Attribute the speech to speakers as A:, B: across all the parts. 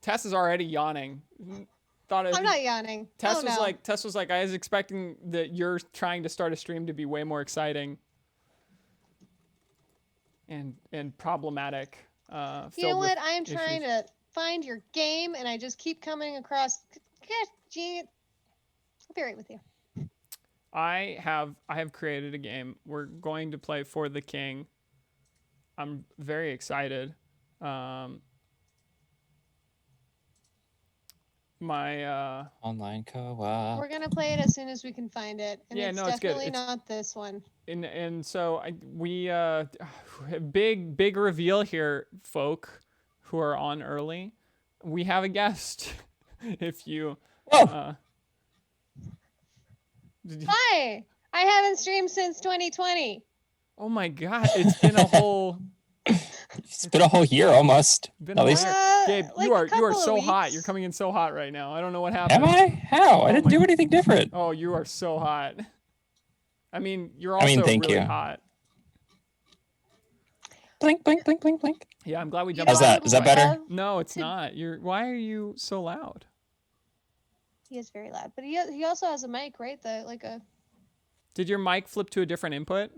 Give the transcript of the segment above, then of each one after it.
A: Tess is already yawning.
B: I'm not yawning.
A: Tess was like, I was expecting that you're trying to start a stream to be way more exciting and problematic.
B: You know what? I'm trying to find your game, and I just keep coming across. Gee, I'll be right with you.
A: I have created a game. We're going to play For the King. I'm very excited. My
C: online co-op.
B: We're gonna play it as soon as we can find it, and
A: yeah,
B: it's
A: no, it's
B: definitely
A: good.
B: not this one.
A: And so we big reveal here, folk who are on early. We have a guest. If you
C: Oh.
B: Hi, I haven't streamed since 2020.
A: Oh my god, it's been a whole
C: It's been a whole year almost.
A: Been
C: At least.
A: Gabe,
B: like
A: you are so
B: weeks.
A: hot. You're coming in so hot right now. I don't know what happened.
C: Am I? How? I didn't do anything different.
A: Oh, you are so hot. I mean, you're also
C: thank
A: really
C: you.
A: hot.
C: Blink, blink, blink, blink, blink.
A: Yeah, I'm glad we jumped.
C: How's that? Is that better?
A: No, it's not. Why are you so loud?
B: He is very loud, but he also has a mic, right?
A: Did your mic flip to a different input?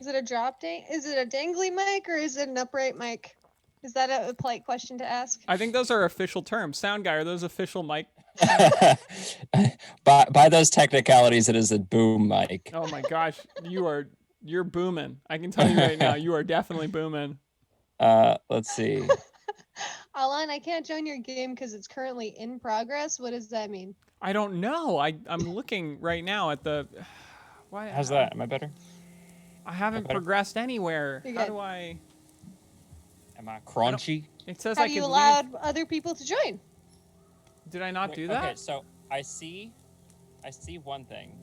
B: Is it a Is it a dangly mic or is it an upright mic? Is that a polite question to ask?
A: I think those are official terms. Sound guy, are those official mic?
C: by those technicalities, it is a boom mic.
A: Oh my gosh, you're booming. I can tell you right now, you are definitely booming.
C: Let's see.
B: Alan, I can't join your game because it's currently in progress. What does that mean?
A: I don't know. I'm looking right now at the.
C: Why? How's that? Am I better?
A: I haven't progressed anywhere.
B: You're
A: How
B: good.
A: do I?
C: Am I crunchy?
A: It says
B: Have
A: I can
B: you allowed
A: leave.
B: other people to join?
A: Did I not do that?
C: Okay, so I see one thing.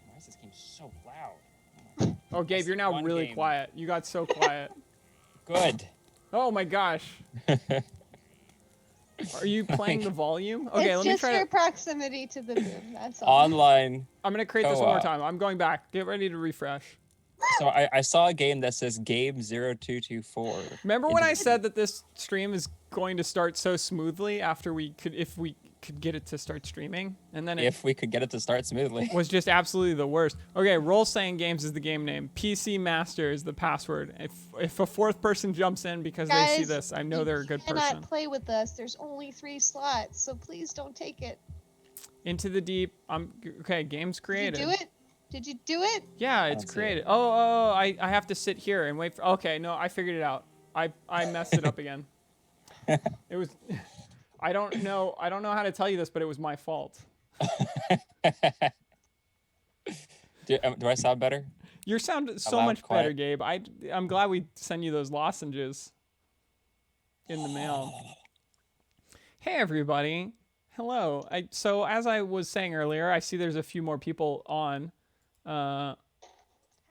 C: Why is this game so loud?
A: Oh, Gabe, you're now really quiet. You got so quiet.
C: Good.
A: Oh my gosh. Are you playing the volume? Okay,
B: it's
A: let me
B: just
A: try
B: for
A: to.
B: proximity to the boom. That's all.
C: Online.
A: I'm gonna create this one more time. I'm going back. Get ready to refresh.
C: So I saw a game that says game 0224.
A: Remember when I said that this stream is going to start so smoothly after if we could get it to start streaming, and then
C: if we could get it to start smoothly,
A: was just absolutely the worst. Okay, Role Saying Games is the game name. PC Master is the password. If a fourth person jumps in because
B: Guys,
A: they see this, I know they're a good person.
B: You cannot play with us. There's only 3 slots, so please don't take it.
A: Into the Deep. Okay. Game's created.
B: Did you do it? Did you do it?
A: Yeah, it's created. Oh, I have to sit here and wait for. Okay, no, I figured it out. I messed it up again. It was. I don't know how to tell you this, but it was my fault.
C: Do I sound better?
A: You sound so much better, Gabe. I'm glad we send you those lozenges in the mail. Hey, everybody. Hello. So as I was saying earlier, I see there's a few more people on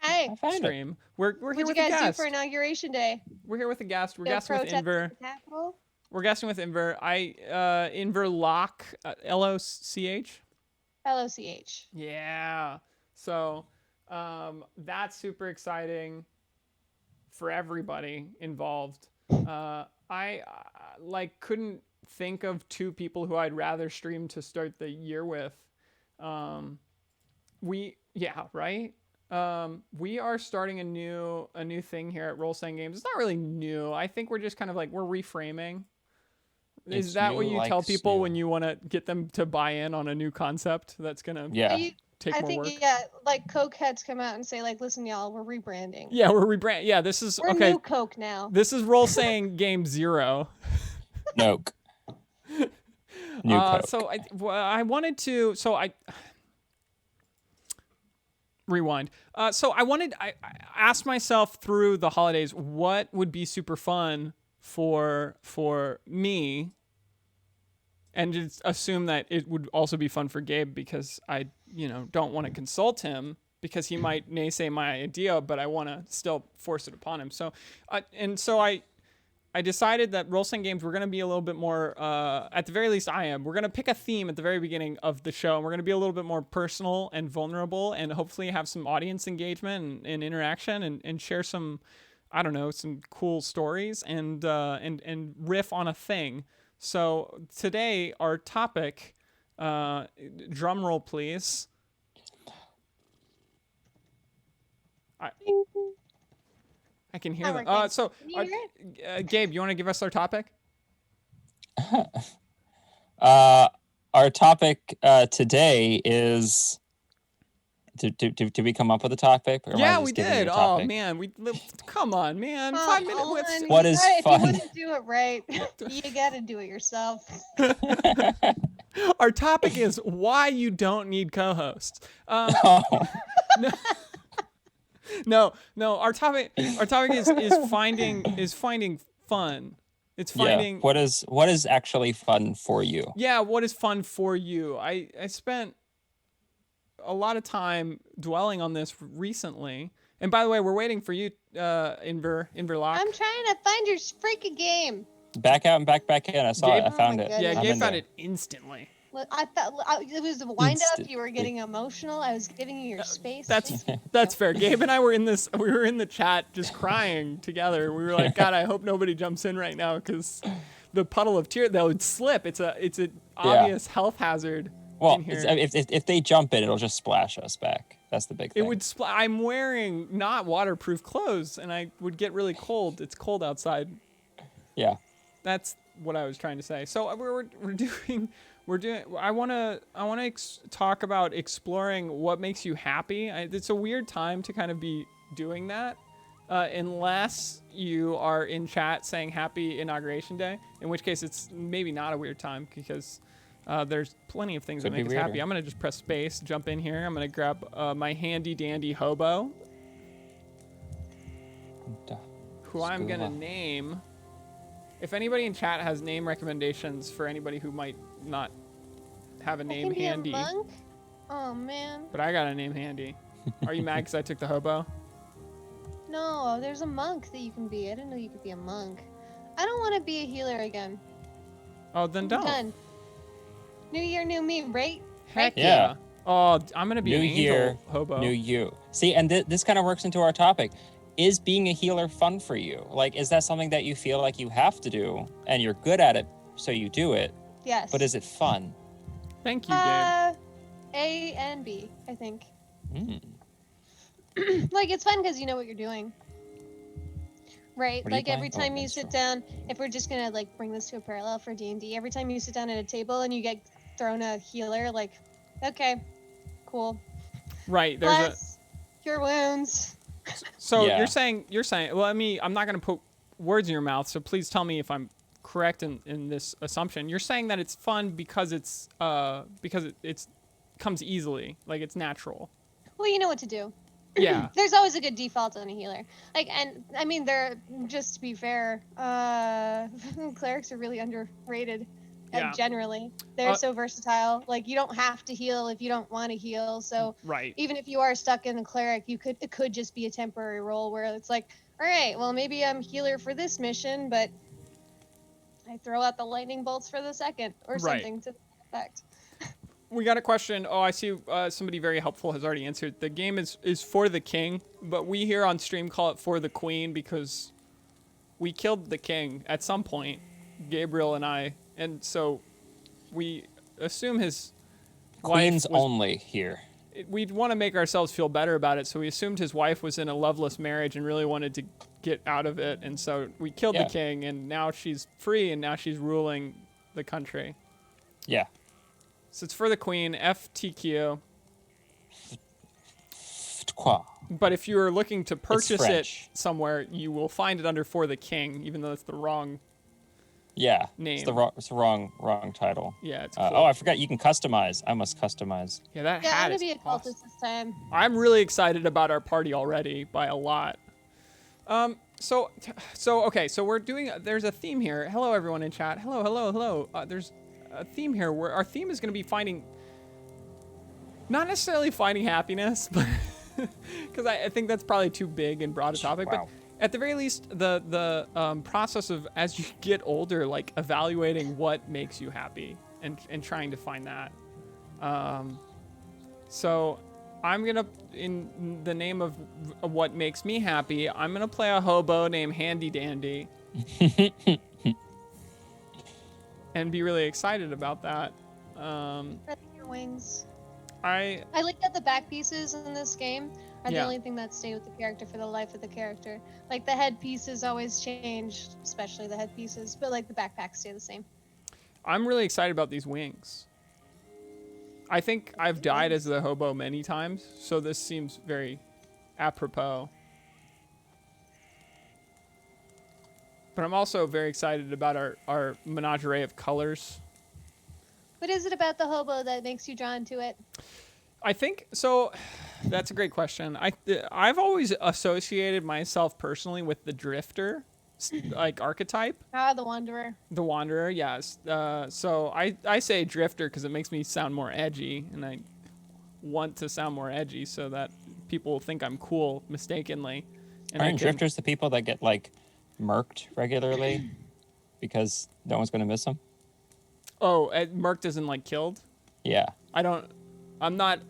B: Hey.
A: stream. We're here with a guest.
B: What'd you guys do for Inauguration Day?
A: We're here with a guest. We're guesting with INVER. We're guessing with INVER. INVER Lock, LOCH.
B: LOCH.
A: Yeah. So, that's super exciting for everybody involved. I couldn't think of 2 people who I'd rather stream to start the year with. Right. We are starting a new thing here at Role Saying Games. It's not really new. I think we're just kind of we're reframing. Is that what you tell people when you want to get them to buy in on a new concept that's gonna take more work?
B: Cokeheads come out and say listen, y'all, we're rebranding.
A: Yeah, we're rebranding. Yeah, this is
B: we're
A: okay.
B: New Coke now.
A: This is Role Saying Game 0.
C: Nope. New Coke.
A: So I wanted to. So I. Rewind. I asked myself through the holidays what would be super fun for me, and just assume that it would also be fun for Gabe because I don't want to consult him because he might naysay my idea, but I want to still force it upon him. So I decided that Role Saying Games, we're going to be a little bit more, at the very least I am, we're going to pick a theme at the very beginning of the show, and we're going to be a little bit more personal and vulnerable and hopefully have some audience engagement and interaction and share some I don't know, some cool stories and riff on a thing. So today our topic, drum roll please. I can hear
B: Not
A: them.
B: working.
A: So
B: Can you hear it?
A: Gabe, you want to give us our topic?
C: Our topic today is. Did we come up with a topic? Or am I
A: Yeah,
C: just
A: we
C: giving you
A: did.
C: a
A: Oh
C: topic?
A: man, come on, man.
B: Come
A: 5 minutes.
B: on,
C: What is
B: if
C: fun?
B: you want to do it right, you gotta do it yourself.
A: Our topic is why you don't need co-hosts.
C: Oh,
A: No. Our topic is finding fun. It's finding
C: yeah. What is actually fun for you?
A: Yeah, what is fun for you? I spent a lot of time dwelling on this recently. And by the way, we're waiting for you, Inver Lock.
B: I'm trying to find your freaking game.
C: Back out and back in. I saw
A: Gabe-
C: it. I found
B: Oh my
C: it.
B: goodness.
A: Yeah,
B: I'm
A: Gabe
C: in
A: found
C: there.
A: it instantly.
B: Look, I thought it was a wind up. You were
C: Instantly.
B: getting emotional. I was giving you your space.
A: That's fair. Gabe and I were in the chat just crying together. We were like, God, I hope nobody jumps in right now because the puddle of tears, that would slip. It's an obvious health hazard.
C: Well,
A: in here.
C: if they jump in, it'll just splash us back. That's the big thing.
A: It would. I'm wearing not waterproof clothes, and I would get really cold. It's cold outside.
C: Yeah.
A: That's what I was trying to say. So we're doing. I want to talk about exploring what makes you happy. It's a weird time to kind of be doing that, unless you are in chat saying Happy Inauguration Day. In which case, it's maybe not a weird time because. There's plenty of things that make us happy. I'm going to just press space, jump in here. I'm going to grab my handy dandy hobo, who I'm going to name. If anybody in chat has name recommendations for anybody who might not have a name handy.
B: Be a monk? Oh, man.
A: But I got a name handy. Are you mad because I took the hobo?
B: No, there's a monk that you can be. I didn't know you could be a monk. I don't want to be a healer again.
A: Oh, then don't.
B: Done. New year, new me, right?
A: Heck
C: Yeah.
A: yeah. Oh, I'm going to be
C: New
A: an angel
C: year,
A: hobo.
C: new you. See, and this kind of works into our topic. Is being a healer fun for you? Like, is that something that you feel like you have to do and you're good at it, so you do it?
B: Yes.
C: But is it fun?
A: Thank you, Gabe.
B: A and B, I think.
C: Mm.
B: Like, it's fun because you know what you're doing. Right?
C: What are you
B: Like, every
C: playing?
B: time
C: Oh,
B: you sit
C: minstrel.
B: down, if we're just going to, like, bring this to a parallel for D&D, every time you sit down at a table and you get thrown a healer, like, okay, cool.
A: Right. There's
B: Bless your wounds.
A: So
C: Yeah.
A: you're saying, well, I'm not going to put words in your mouth, so please tell me if I'm correct in this assumption. You're saying that it's fun because it's comes easily, like it's natural.
B: Well, you know what to do.
A: Yeah.
B: There's always a good default on a healer. Like, and I mean, just to be fair, clerics are really underrated.
A: Yeah.
B: Generally, they're so versatile. Like, you don't have to heal if you don't want to heal. So
A: Right.
B: even if you are stuck in a cleric, it could just be a temporary role where it's like, all right, well, maybe I'm healer for this mission, but I throw out the lightning bolts for the second or
A: Right.
B: something to that effect.
A: We got a question. Oh, I see somebody very helpful has already answered. The game is for the king, but we here on stream call it for the queen because we killed the king at some point, Gabriel and I, and so we assume his
C: Queens
A: wife was,
C: only here.
A: we'd want to make ourselves feel better about it, so we assumed his wife was in a loveless marriage and really wanted to get out of it, and so we killed the king, and now she's free, and now she's ruling the country.
C: Yeah.
A: So it's for the queen, FtQ.
C: FtK.
A: But if you're looking to purchase it
C: French.
A: somewhere, you will find it under For the King, even though it's the wrong.
C: Yeah.
A: Name.
C: It's the wrong title.
A: Yeah, it's cool.
C: Oh, I forgot you can customize. I must customize.
A: Yeah, that
B: Yeah, I'm
A: hat
B: gonna
A: is
B: be a
A: awesome.
B: cultist this time.
A: I'm really excited about our party already by a lot. So okay, so we're doing. There's a theme here. Hello, everyone in chat. Hello. There's a theme here where our theme is going to be finding. Not necessarily finding happiness, but because I think that's probably too big and broad a topic.
C: Wow.
A: But at the very least, the process of as you get older, like evaluating what makes you happy and trying to find that. So I'm gonna, in the name of what makes me happy, I'm gonna play a hobo named Handy Dandy, and be really excited about that.
B: Your wings.
A: I
B: I like that the back pieces in this game are the
A: Yeah.
B: only thing that stay with the character for the life of the character. Like the head pieces always change, especially the head pieces, but like the backpacks stay the same.
A: I'm really excited about these wings. I think I've died as the hobo many times, so this seems very apropos. But I'm also very excited about our menagerie of colors.
B: What is it about the hobo that makes you drawn to it?
A: I think so. That's a great question. I've always associated myself personally with the drifter, like archetype,
B: Ah, the wanderer.
A: the wanderer. Yes. So I say drifter because it makes me sound more edgy, and I want to sound more edgy so that people will think I'm cool mistakenly. And
C: Aren't drifters the people that get like murked regularly because no one's going to miss them?
A: Oh, murked isn't like killed.
C: Yeah.
A: I'm not.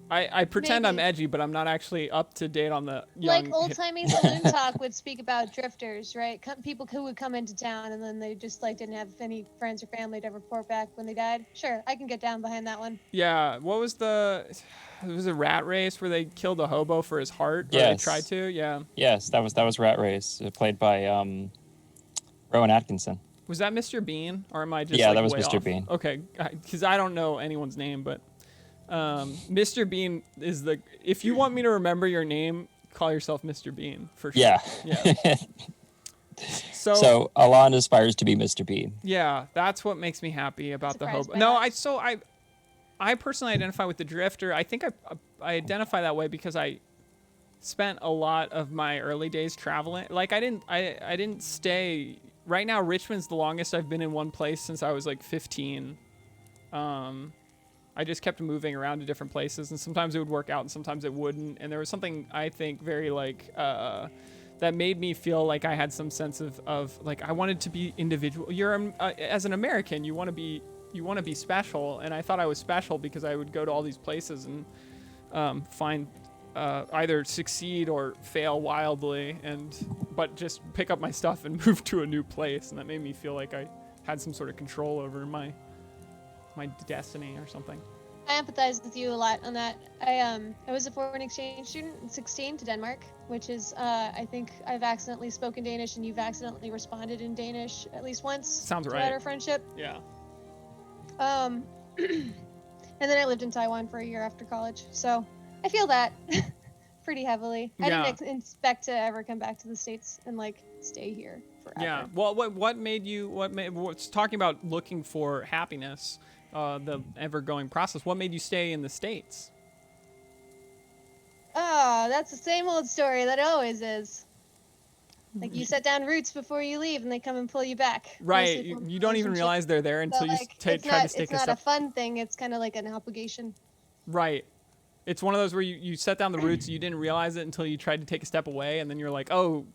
A: I pretend I'm
B: Maybe.
A: edgy, but I'm not actually up to date on the young.
B: Like old timey saloon talk would speak about drifters, right? People who would come into town and then they just like didn't have any friends or family to report back when they died. Sure, I can get down behind that one.
A: Yeah. What was the? It was a rat race where they killed a hobo for his heart. Or
C: Yes.
A: They tried to. Yeah.
C: Yes, that was Rat Race, played by Rowan Atkinson.
A: Was that Mr. Bean, or am I just?
C: Yeah,
A: like,
C: that was
A: way
C: Mr.
A: off?
C: Bean.
A: Okay, because I don't know anyone's name, but Mr. Bean is the. If you want me to remember your name, call yourself Mr. Bean for sure.
C: Yeah.
A: Yeah.
C: So Alon aspires to be Mr. Bean.
A: Yeah, that's what makes me happy about the
B: Surprised
A: hobo.
B: by
A: No,
B: that.
A: I personally identify with the drifter. I think I identify that way because I spent a lot of my early days traveling. Like I didn't stay. Right now, Richmond's the longest I've been in one place since I was like 15. I just kept moving around to different places, and sometimes it would work out, and sometimes it wouldn't. And there was something I think very like that made me feel like I had some sense of like I wanted to be individual. You're as an American, you want to be special, and I thought I was special because I would go to all these places and find either succeed or fail wildly, but just pick up my stuff and move to a new place, and that made me feel like I had some sort of control over my destiny or something.
B: I empathize with you a lot on that. I was a foreign exchange student in 16 to Denmark, which is I think I've accidentally spoken Danish and you've accidentally responded in Danish at least once.
A: Sounds
B: throughout
A: right.
B: our friendship.
A: Yeah.
B: And then I lived in Taiwan for a year after college, so I feel that pretty heavily. I
A: Yeah.
B: didn't expect to ever come back to the States and like stay here forever.
A: Yeah. Well, what's talking about looking for happiness, the ever-going process. What made you stay in the States?
B: Oh, that's the same old story that it always is. Like you set down roots before you leave, and they come and pull you back.
A: Right.
B: Mostly from
A: You don't even
B: relationships.
A: realize they're there until
B: So,
A: you
B: like,
A: try
B: it's
A: to
B: not,
A: take
B: it's
A: a
B: not
A: step.
B: a fun thing. It's kind of like an obligation.
A: Right. It's one of those where you set down the roots, you didn't realize it until you tried to take a step away, and then you're like, oh,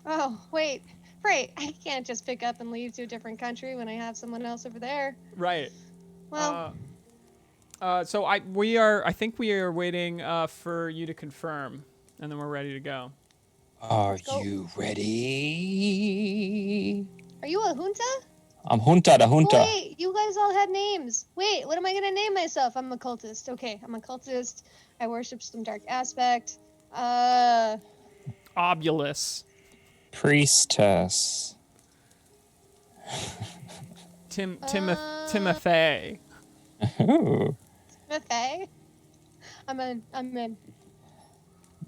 B: Oh, wait. Right. I can't just pick up and leave to a different country when I have someone else over there.
A: right.
B: Well,
A: So I think we are waiting for you to confirm, and then we're ready to go.
C: Are
B: go.
C: you ready?
B: are you a junta?
C: I'm Junta the Junta.
B: Wait, you guys all had names. Wait, what am I gonna name myself? I'm a cultist. Okay, I'm a cultist. I worship some dark aspect.
A: Obulus.
C: Priestess.
A: Timothy.
C: Ooh.
B: Timothy. I'm in.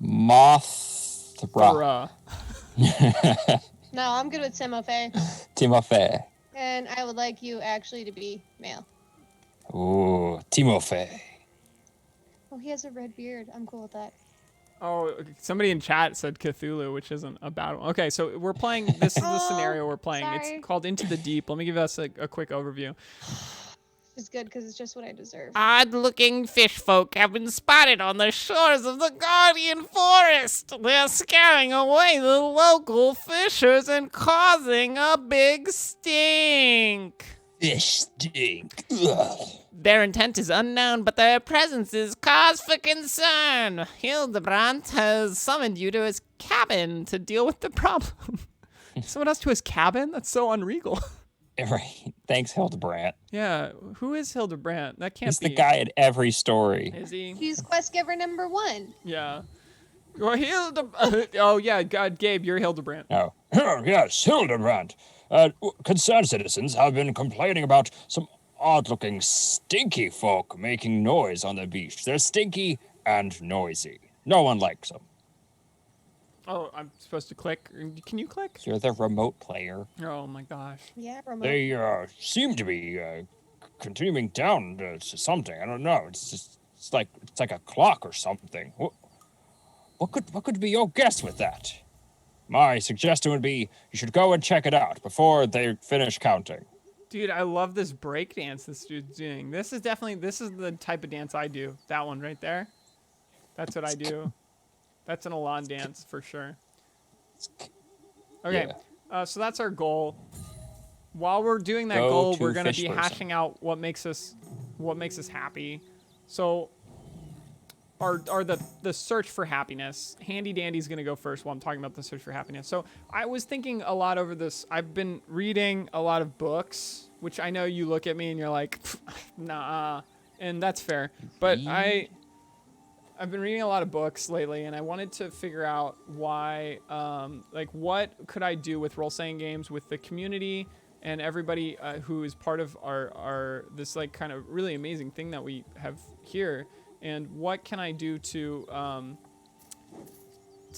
C: Mothra.
A: Thora.
B: No, I'm good with Timothy.
C: Timothy.
B: And I would like you actually to be male.
C: Ooh, Timothy.
B: Oh, he has a red beard. I'm cool with that.
A: Oh, somebody in chat said Cthulhu, which isn't a bad one. Okay, so we're playing. This is the
B: Oh,
A: scenario we're playing.
B: sorry.
A: It's called Into the Deep. Let me give us a quick overview.
B: It's good because it's just what I deserve.
D: Odd-looking fish folk have been spotted on the shores of the Guardian Forest. They're scaring away the local fishers and causing a big stink.
C: Fish stink. Ugh.
D: Their intent is unknown, but their presence is cause for concern. Hildebrandt has summoned you to his cabin to deal with the problem.
A: Someone else to his cabin? That's so unregal.
C: Right. Thanks, Hildebrandt.
A: Yeah, who is Hildebrandt? That can't
C: He's
A: be.
C: the guy in every story.
A: Is he?
B: He's quest giver number 1.
A: Yeah. Well, oh yeah, God, Gabe, you're Hildebrandt.
C: Oh, yes, Hildebrandt. Concerned citizens have been complaining about some odd-looking, stinky folk making noise on the beach. They're stinky and noisy. No one likes them.
A: Oh, I'm supposed to click. Can you click?
C: You're the remote player.
A: Oh my gosh.
B: Yeah, remote.
C: They seem to be continuing down to something. I don't know. It's like a clock or something. What could be your guess with that? My suggestion would be you should go and check it out before they finish counting.
A: Dude, I love this break dance this dude's doing. This is the type of dance I do. That one right there. That's what I do. That's an Elan dance for sure. Okay, so that's our goal. While we're doing that goal, we're gonna be hashing out what makes us happy. So, the search for happiness. Handy Dandy's gonna go first while I'm talking about the search for happiness. So I was thinking a lot over this. I've been reading a lot of books, which I know you look at me and you're like, nah, and that's fair. But I've been reading a lot of books lately, and I wanted to figure out why, like, what could I do with role-playing games with the community and everybody who is part of our this like kind of really amazing thing that we have here, and what can I do to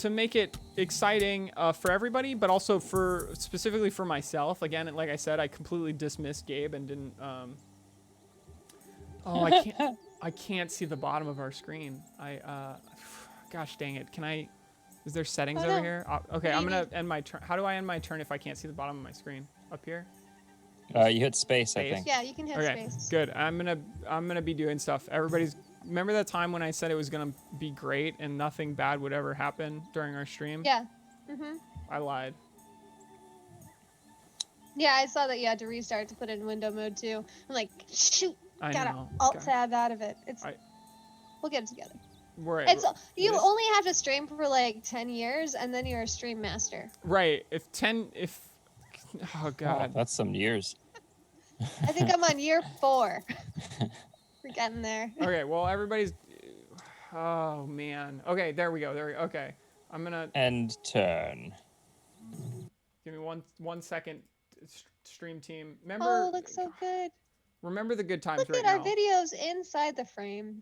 A: make it exciting for everybody, but also specifically for myself. Again, like I said, I completely dismissed Gabe and didn't. Oh, I can't see the bottom of our screen. Gosh dang it. Is there settings over here? Okay, I'm gonna end my turn. How do I end my turn if I can't see the bottom of my screen? Up here?
C: You hit space, I think.
B: Yeah, you can hit space.
A: Good. I'm gonna be doing stuff. Remember that time when I said it was gonna be great and nothing bad would ever happen during our stream?
B: Yeah. Mhm.
A: I lied.
B: Yeah, I saw that you had to restart to put it in window mode too. I'm like, shoot.
A: I
B: Gotta
A: know.
B: alt tab out of it. We'll get it together. You only have to stream for like 10 years and then you're a stream master.
A: Right. Oh god.
C: Oh, that's some years.
B: I think I'm on year 4. We're getting there.
A: Okay, well everybody's oh man. Okay, there we go. Okay. I'm gonna
C: End turn.
A: give me one second stream team. Remember
B: Oh, looks so good.
A: Remember the good times
B: Look
A: right
B: at our
A: now.
B: videos inside the frame.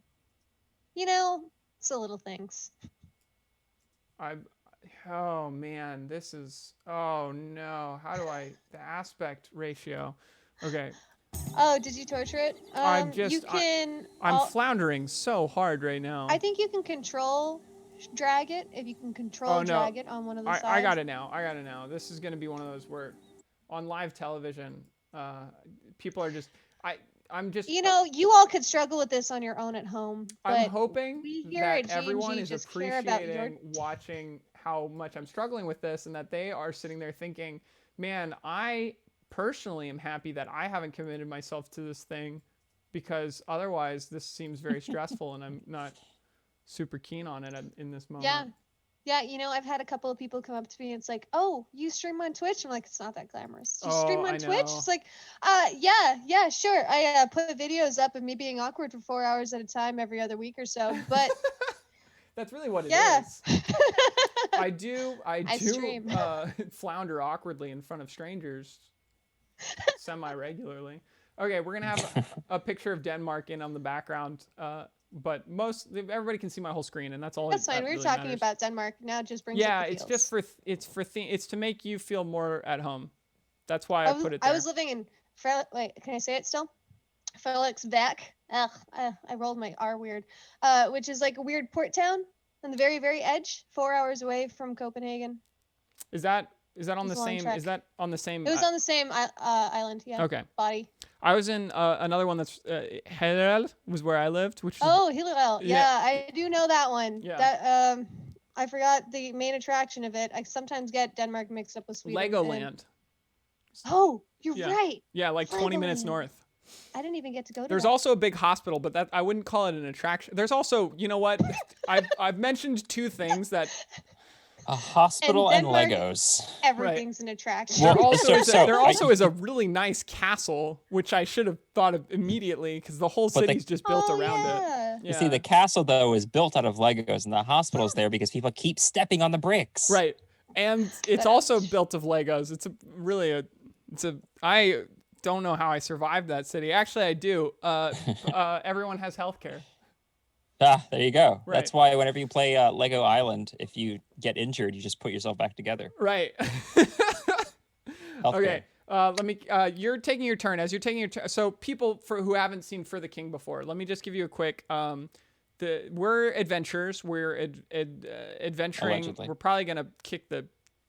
B: You know, it's the little things.
A: Oh man, this is, oh no, the aspect ratio. Okay.
B: Oh, did you torture it?
A: I'm floundering so hard right now.
B: I think you can control drag it if you can drag it on one of the sides.
A: I got it now. This is gonna be one of those where on live television, people are just, I'm just.
B: You know, you all could struggle with this on your own at home. But
A: I'm hoping that everyone is
B: just care about
A: appreciating watching how much I'm struggling with this, and that they are sitting there thinking, man, I personally am happy that I haven't committed myself to this thing, because otherwise this seems very stressful and I'm not super keen on it in this moment.
B: Yeah, you know, I've had a couple of people come up to me and it's like, oh, you stream on Twitch? I'm like, it's not that glamorous. Do you stream on Twitch? It's like, yeah, sure. I put videos up of me being awkward for 4 hours at a time every other week or so, but
A: that's really what it is. I do
B: stream.
A: Flounder awkwardly in front of strangers semi-regularly. Okay, we're gonna have a picture of Denmark in on the background, but everybody can see my whole screen, and that's all.
B: That's fine. We were
A: really
B: talking
A: matters.
B: about Denmark. Now it just brings.
A: Yeah,
B: up the
A: it's
B: feels.
A: just it's to make you feel more at home. That's why I put it there.
B: I was living in wait, can I say it still? Frederiksværk. Ugh, I rolled my R weird. Which is like a weird port town on the very, very edge, 4 hours away from Copenhagen.
A: Is that on the same?
B: Trek.
A: Is that on the same?
B: It was on the same island. Yeah.
A: Okay.
B: Body.
A: I was in another one that's Helel was where I lived, which is,
B: Hillerel. Yeah, I do know that one.
A: Yeah.
B: That I forgot the main attraction of it. I sometimes get Denmark mixed up with Sweden.
A: Legoland.
B: Oh, You're
A: Yeah.
B: right.
A: Yeah, like 20 minutes
B: Legoland.
A: north.
B: I didn't even get to go to
A: There's
B: that.
A: also a big hospital, but that I wouldn't call it an attraction. There's also, you know what? I've mentioned two things that
C: A hospital and
B: Denmark-
C: Legos.
B: Everything's an attraction.
C: Well,
A: there also is a really nice castle, which I should have thought of immediately because the whole city's just built around it.
B: Yeah.
C: You see, the castle, though, is built out of Legos, and the hospital's there because people keep stepping on the bricks.
A: Right. And it's also built of Legos. I don't know how I survived that city. Actually, I do. Everyone has healthcare.
C: Ah, there you go.
A: Right.
C: That's why whenever you play Lego Island, if you get injured, you just put yourself back together.
A: Right.
C: Healthcare.
A: Okay. Let me. You're taking your turn. As you're taking your turn. So people who haven't seen For the King before, let me just give you a quick. We're adventurers. We're adventuring.
C: Allegedly.
A: We're probably gonna kick the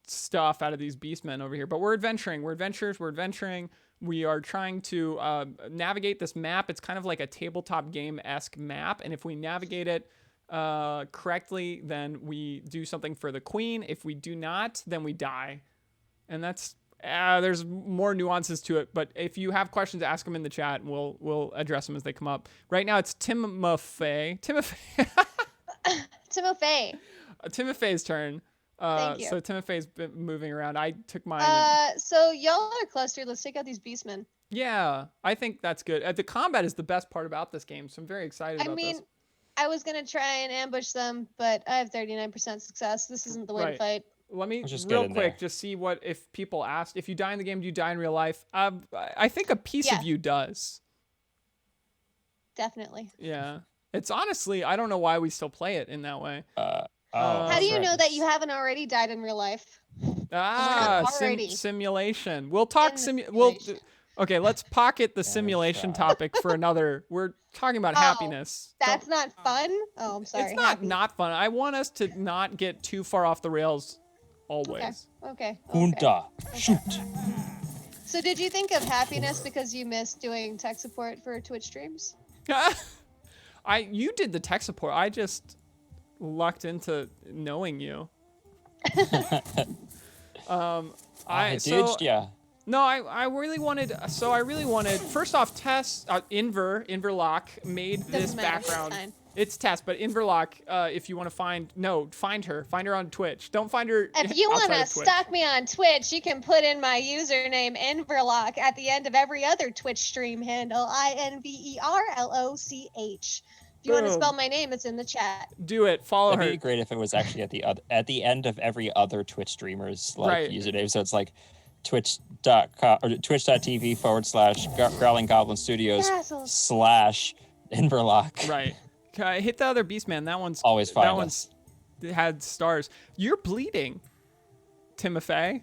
A: stuff out of these beastmen over here, but we're adventuring. We're adventurers. We're adventuring. We are trying to navigate this map. It's kind of like a tabletop game-esque map, and if we navigate it correctly, then we do something for the queen. If we do not, then we die. And that's there's more nuances to it, but if you have questions, ask them in the chat, and we'll address them as they come up. Right now, it's Timofey's turn.
B: Thank you.
A: So Timofey's been moving around. I took mine.
B: So y'all are clustered. Let's take out these beastmen.
A: Yeah, I think that's good. The combat is the best part about this game, so I'm very excited about this.
B: I was gonna try and ambush them, but I have 39% success. This isn't the way to fight.
A: Let me
C: Just
A: real
C: get in
A: quick
C: there.
A: just see what if people asked if you die in the game, do you die in real life? I think a piece of you does.
B: Definitely.
A: Yeah, it's honestly I don't know why we still play it in that way.
B: How do you know that you haven't already died in real life?
A: Simulation. We'll talk Okay, let's pocket the simulation topic for another. We're talking about happiness.
B: That's not fun? Oh, I'm sorry.
A: It's not fun. I want us to not get too far off the rails always.
B: Okay.
C: Junta. Shoot.
B: So did you think of happiness because you missed doing tech support for Twitch streams?
A: You did the tech support. I just lucked into knowing you.
C: Yeah.
A: No, I really wanted. So I really wanted. First off, Tess, Inverlock made this background. It's Tess, but Inverlock. If you want to find her on Twitch. Don't find her.
B: If you want to
A: Twitch.
B: stalk me on Twitch, you can put in my username Inverlock at the end of every other Twitch stream handle. INVERLOCH. If you want to spell my name, it's in the chat.
A: Do it. Follow her.
C: It'd be great if it was actually at the end of every other Twitch streamer's username. So it's like twitch.com or twitch.tv/Growling Goblin Studios /Inverlock.
A: Right. Hit the other Beastman. That one's
C: always fine.
A: That one's had stars. You're bleeding, Timofey.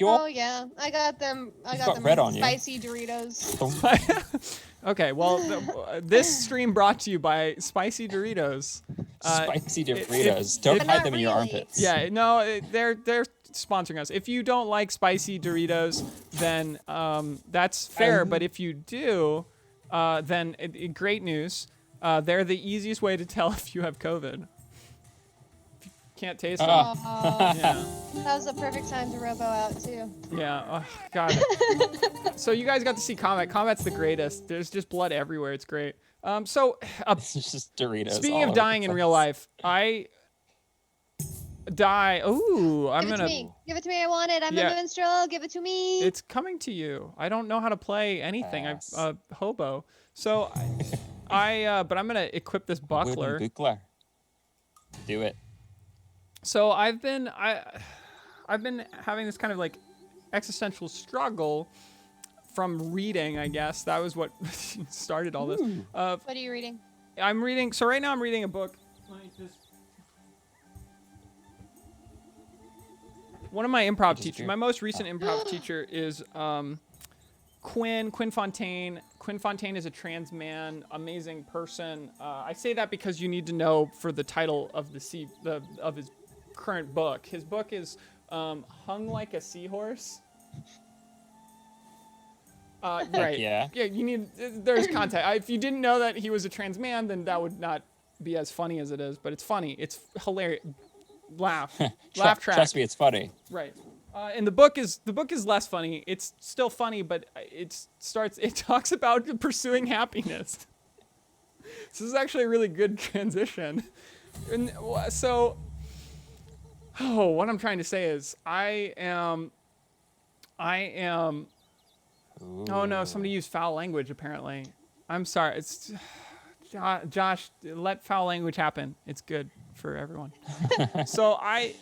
B: Oh yeah, I got them. I got them
C: red on
B: spicy Doritos.
A: Okay, well, this stream brought to you by Spicy Doritos.
C: Spicy Doritos. Don't hide them in your armpits.
A: Yeah, no, they're sponsoring us. If you don't like spicy Doritos, then that's fair. But if you do, then great news. They're the easiest way to tell if you have COVID. If you can't taste them. Yeah.
B: That was the perfect time to robo out too.
A: Yeah. Oh, God. So you guys got to see Combat. Combat's the greatest. There's just blood everywhere. It's great.
C: It's just Doritos.
A: Speaking of dying in real life, I die. Ooh, I'm gonna.
B: Give it to me. I want it. I'm a minstrel. Give it to me.
A: It's coming to you. I don't know how to play anything. I'm a hobo. So but I'm gonna equip this buckler.
C: Do it.
A: So I've been having this kind of like existential struggle from reading, I guess. That was what started all this.
B: What are you reading?
A: I'm reading. So right now I'm reading a book. One of my improv teachers, my most recent improv teacher is Quinn Fontaine. Quinn Fontaine is a trans man, amazing person. I say that because you need to know for the title of of his current book. His book is Hung Like a Seahorse. Right.
C: Yeah.
A: Yeah. You need. There's context. If you didn't know that he was a trans man, then that would not be as funny as it is. But it's funny. It's hilarious. Laugh track.
C: Trust me, it's funny.
A: Right. And the book is less funny. It's still funny, but it talks about pursuing happiness. This is actually a really good transition. And so, what I'm trying to say is I am.
C: Ooh.
A: Oh no! Somebody used foul language. Apparently, I'm sorry. It's Josh. Let foul language happen. It's good for everyone. So I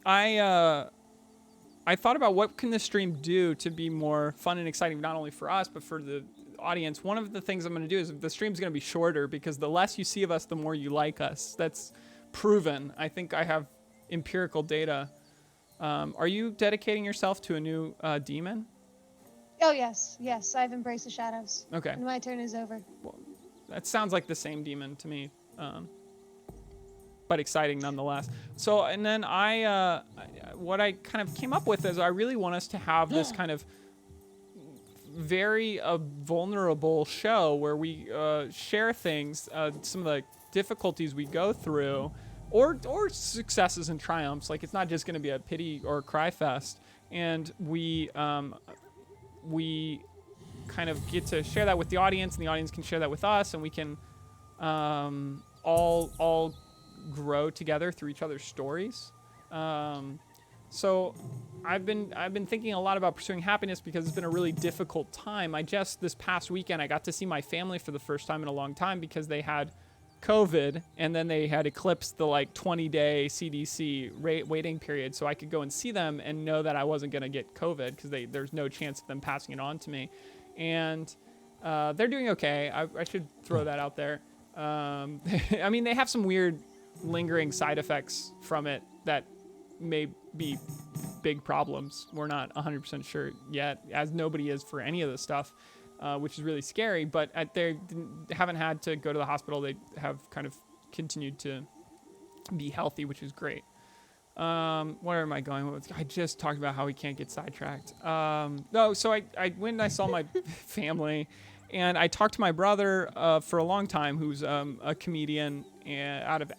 A: thought about what can this stream do to be more fun and exciting, not only for us but for the audience. One of the things I'm going to do is the stream's going to be shorter because the less you see of us, the more you like us. That's proven. I think I have empirical data. Are you dedicating yourself to a new demon?
B: Oh yes, I've embraced the shadows.
A: Okay.
B: And my turn is over.
A: Well, that sounds like the same demon to me, but exciting nonetheless. So, and then what I kind of came up with is I really want us to have this kind of very vulnerable show where we share things, some of the difficulties we go through, or successes and triumphs. Like, it's not just going to be a pity or cry fest, and we kind of get to share that with the audience, and the audience can share that with us, and we can all grow together through each other's stories. So I've been thinking a lot about pursuing happiness because it's been a really difficult time. This past weekend I got to see my family for the first time in a long time because they had COVID, and then they had eclipsed the 20-day CDC waiting period, so I could go and see them and know that I wasn't going to get COVID because there's no chance of them passing it on to me. And they're doing okay. I should throw that out there. I mean, they have some weird lingering side effects from it that may be big problems. We're not 100% sure yet, as nobody is for any of this stuff. Which is really scary, but they haven't had to go to the hospital. They have kind of continued to be healthy, which is great. Where am I going with? I just talked about how we can't get sidetracked. So I went and I saw my family, and I talked to my brother for a long time, who's a comedian out of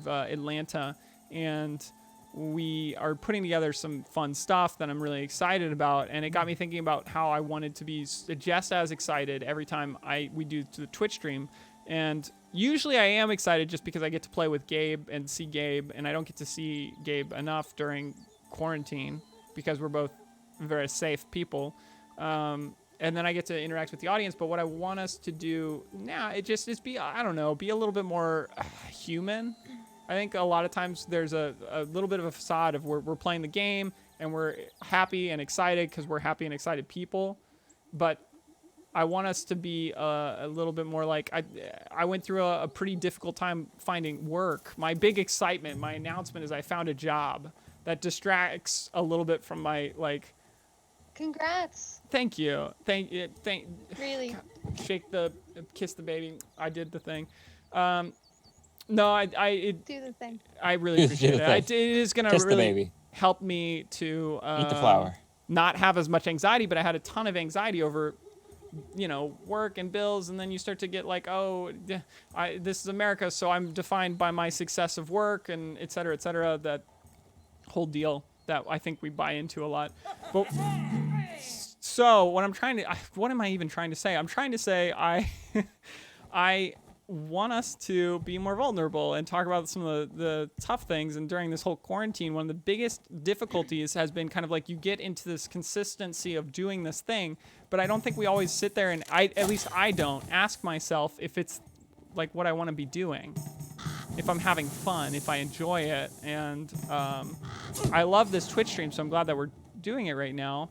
A: Atlanta, and we are putting together some fun stuff that I'm really excited about, and it got me thinking about how I wanted to be just as excited every time we do the Twitch stream. And usually I am excited just because I get to play with Gabe and see Gabe, and I don't get to see Gabe enough during quarantine because we're both very safe people. And then I get to interact with the audience. But what I want us to do now, is be a little bit more human. I think a lot of times there's a little bit of a facade of we're playing the game and we're happy and excited because we're happy and excited people. But I want us to be a little bit more like, I went through a pretty difficult time finding work. My big excitement, my announcement is I found a job that distracts a little bit from my,
B: Congrats.
A: Thank you.
B: Really?
A: Kiss the baby. I did the thing. No,
B: do the thing.
A: I really appreciate it. It is going to really help me to
C: eat the flower.
A: Not have as much anxiety, but I had a ton of anxiety over, work and bills, and then you start to get this is America, so I'm defined by my success of work, and et cetera, that whole deal that I think we buy into a lot. But so what am I even trying to say? I'm trying to say I want us to be more vulnerable and talk about some of the tough things. And during this whole quarantine, one of the biggest difficulties has been kind of you get into this consistency of doing this thing, but I don't think we always sit there and at least I don't ask myself if it's what I want to be doing, if I'm having fun, if I enjoy it. And I love this Twitch stream, so I'm glad that we're doing it right now,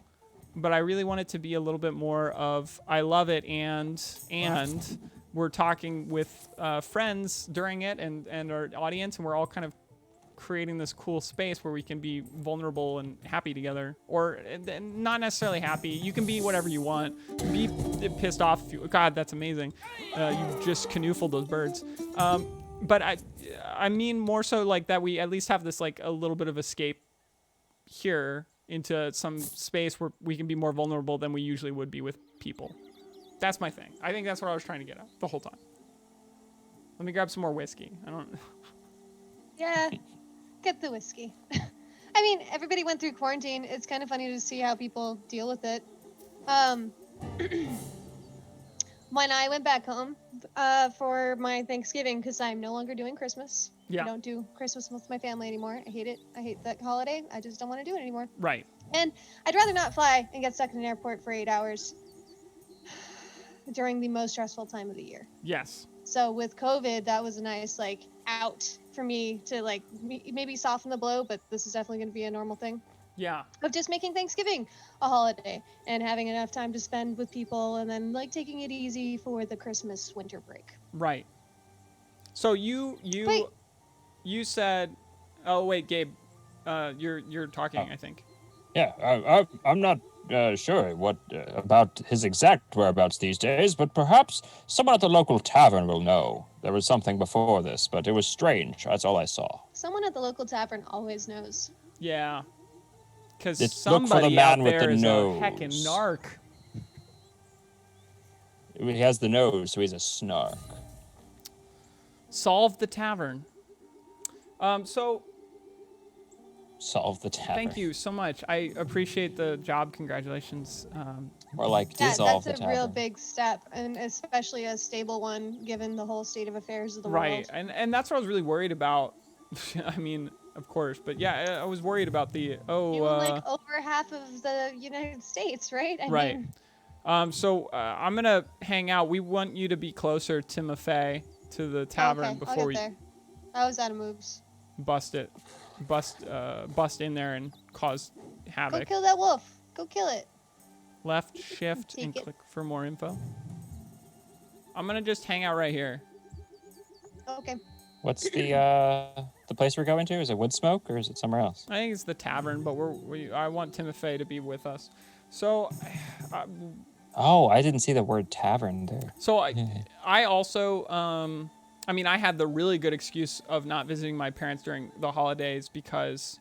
A: but I really want it to be a little bit more of I love it and we're talking with friends during it and our audience, and we're all kind of creating this cool space where we can be vulnerable and happy together, or not necessarily happy. You can be whatever you want. Be pissed off. God, that's amazing. You just canoofled those birds. But I mean more so that we at least have this a little bit of escape here into some space where we can be more vulnerable than we usually would be with people. That's my thing. I think that's what I was trying to get at the whole time. Let me grab some more whiskey. I don't.
B: Yeah, get the whiskey. I mean, everybody went through quarantine. It's kind of funny to see how people deal with it. Um, when I went back home for my Thanksgiving, because I'm no longer doing Christmas.
A: Yeah.
B: I don't do Christmas with my family anymore. I hate it. I hate that holiday. I just don't want to do it anymore.
A: Right.
B: And I'd rather not fly and get stuck in an airport for 8 hours during the most stressful time of the year.
A: Yes.
B: So with COVID, that was a nice like out for me to like maybe soften the blow, but this is definitely going to be a normal thing.
A: Yeah.
B: Of just making Thanksgiving a holiday and having enough time to spend with people, and then like taking it easy for the Christmas winter break.
A: Right. So
B: Wait.
A: you said, oh wait, Gabe, you're talking, I think.
C: Yeah, I'm not sure what about his exact whereabouts these days, but perhaps someone at the local tavern will know. There was something before this, but it was strange. That's all I saw.
B: Someone at the local tavern always knows.
A: Yeah. Because
C: Look for the
A: somebody
C: man
A: out
C: with
A: there
C: the
A: is
C: nose.
A: a heckin' narc.
C: He has the nose, so he's a snark.
A: Solve the tavern. So
C: Solve the tavern.
A: thank you so much. I appreciate the job. Congratulations.
C: Or like
B: Yeah,
C: dissolve
B: that's
C: the
B: a
C: tavern.
B: real big step, and especially a stable one given the whole state of affairs of the
A: Right.
B: world.
A: And that's what I was really worried about. I mean, of course, but yeah, I was worried about the
B: You own like over half of the United States, right? I
A: right.
B: mean,
A: So I'm gonna hang out. We want you to be closer to Maffei, to the tavern
B: okay,
A: before
B: I'll
A: we
B: get there. I was out of moves.
A: bust in there and cause
B: Go
A: havoc.
B: kill that wolf. Go kill it.
A: Left shift and
B: Take it.
A: click for more info. I'm gonna just hang out right here.
B: Okay.
C: What's the place we're going to? Is it Woodsmoke or is it somewhere else?
A: I think it's the tavern, but I want Timothy to be with us. So,
C: Oh, I didn't see the word tavern there.
A: so I also I mean, I had the really good excuse of not visiting my parents during the holidays because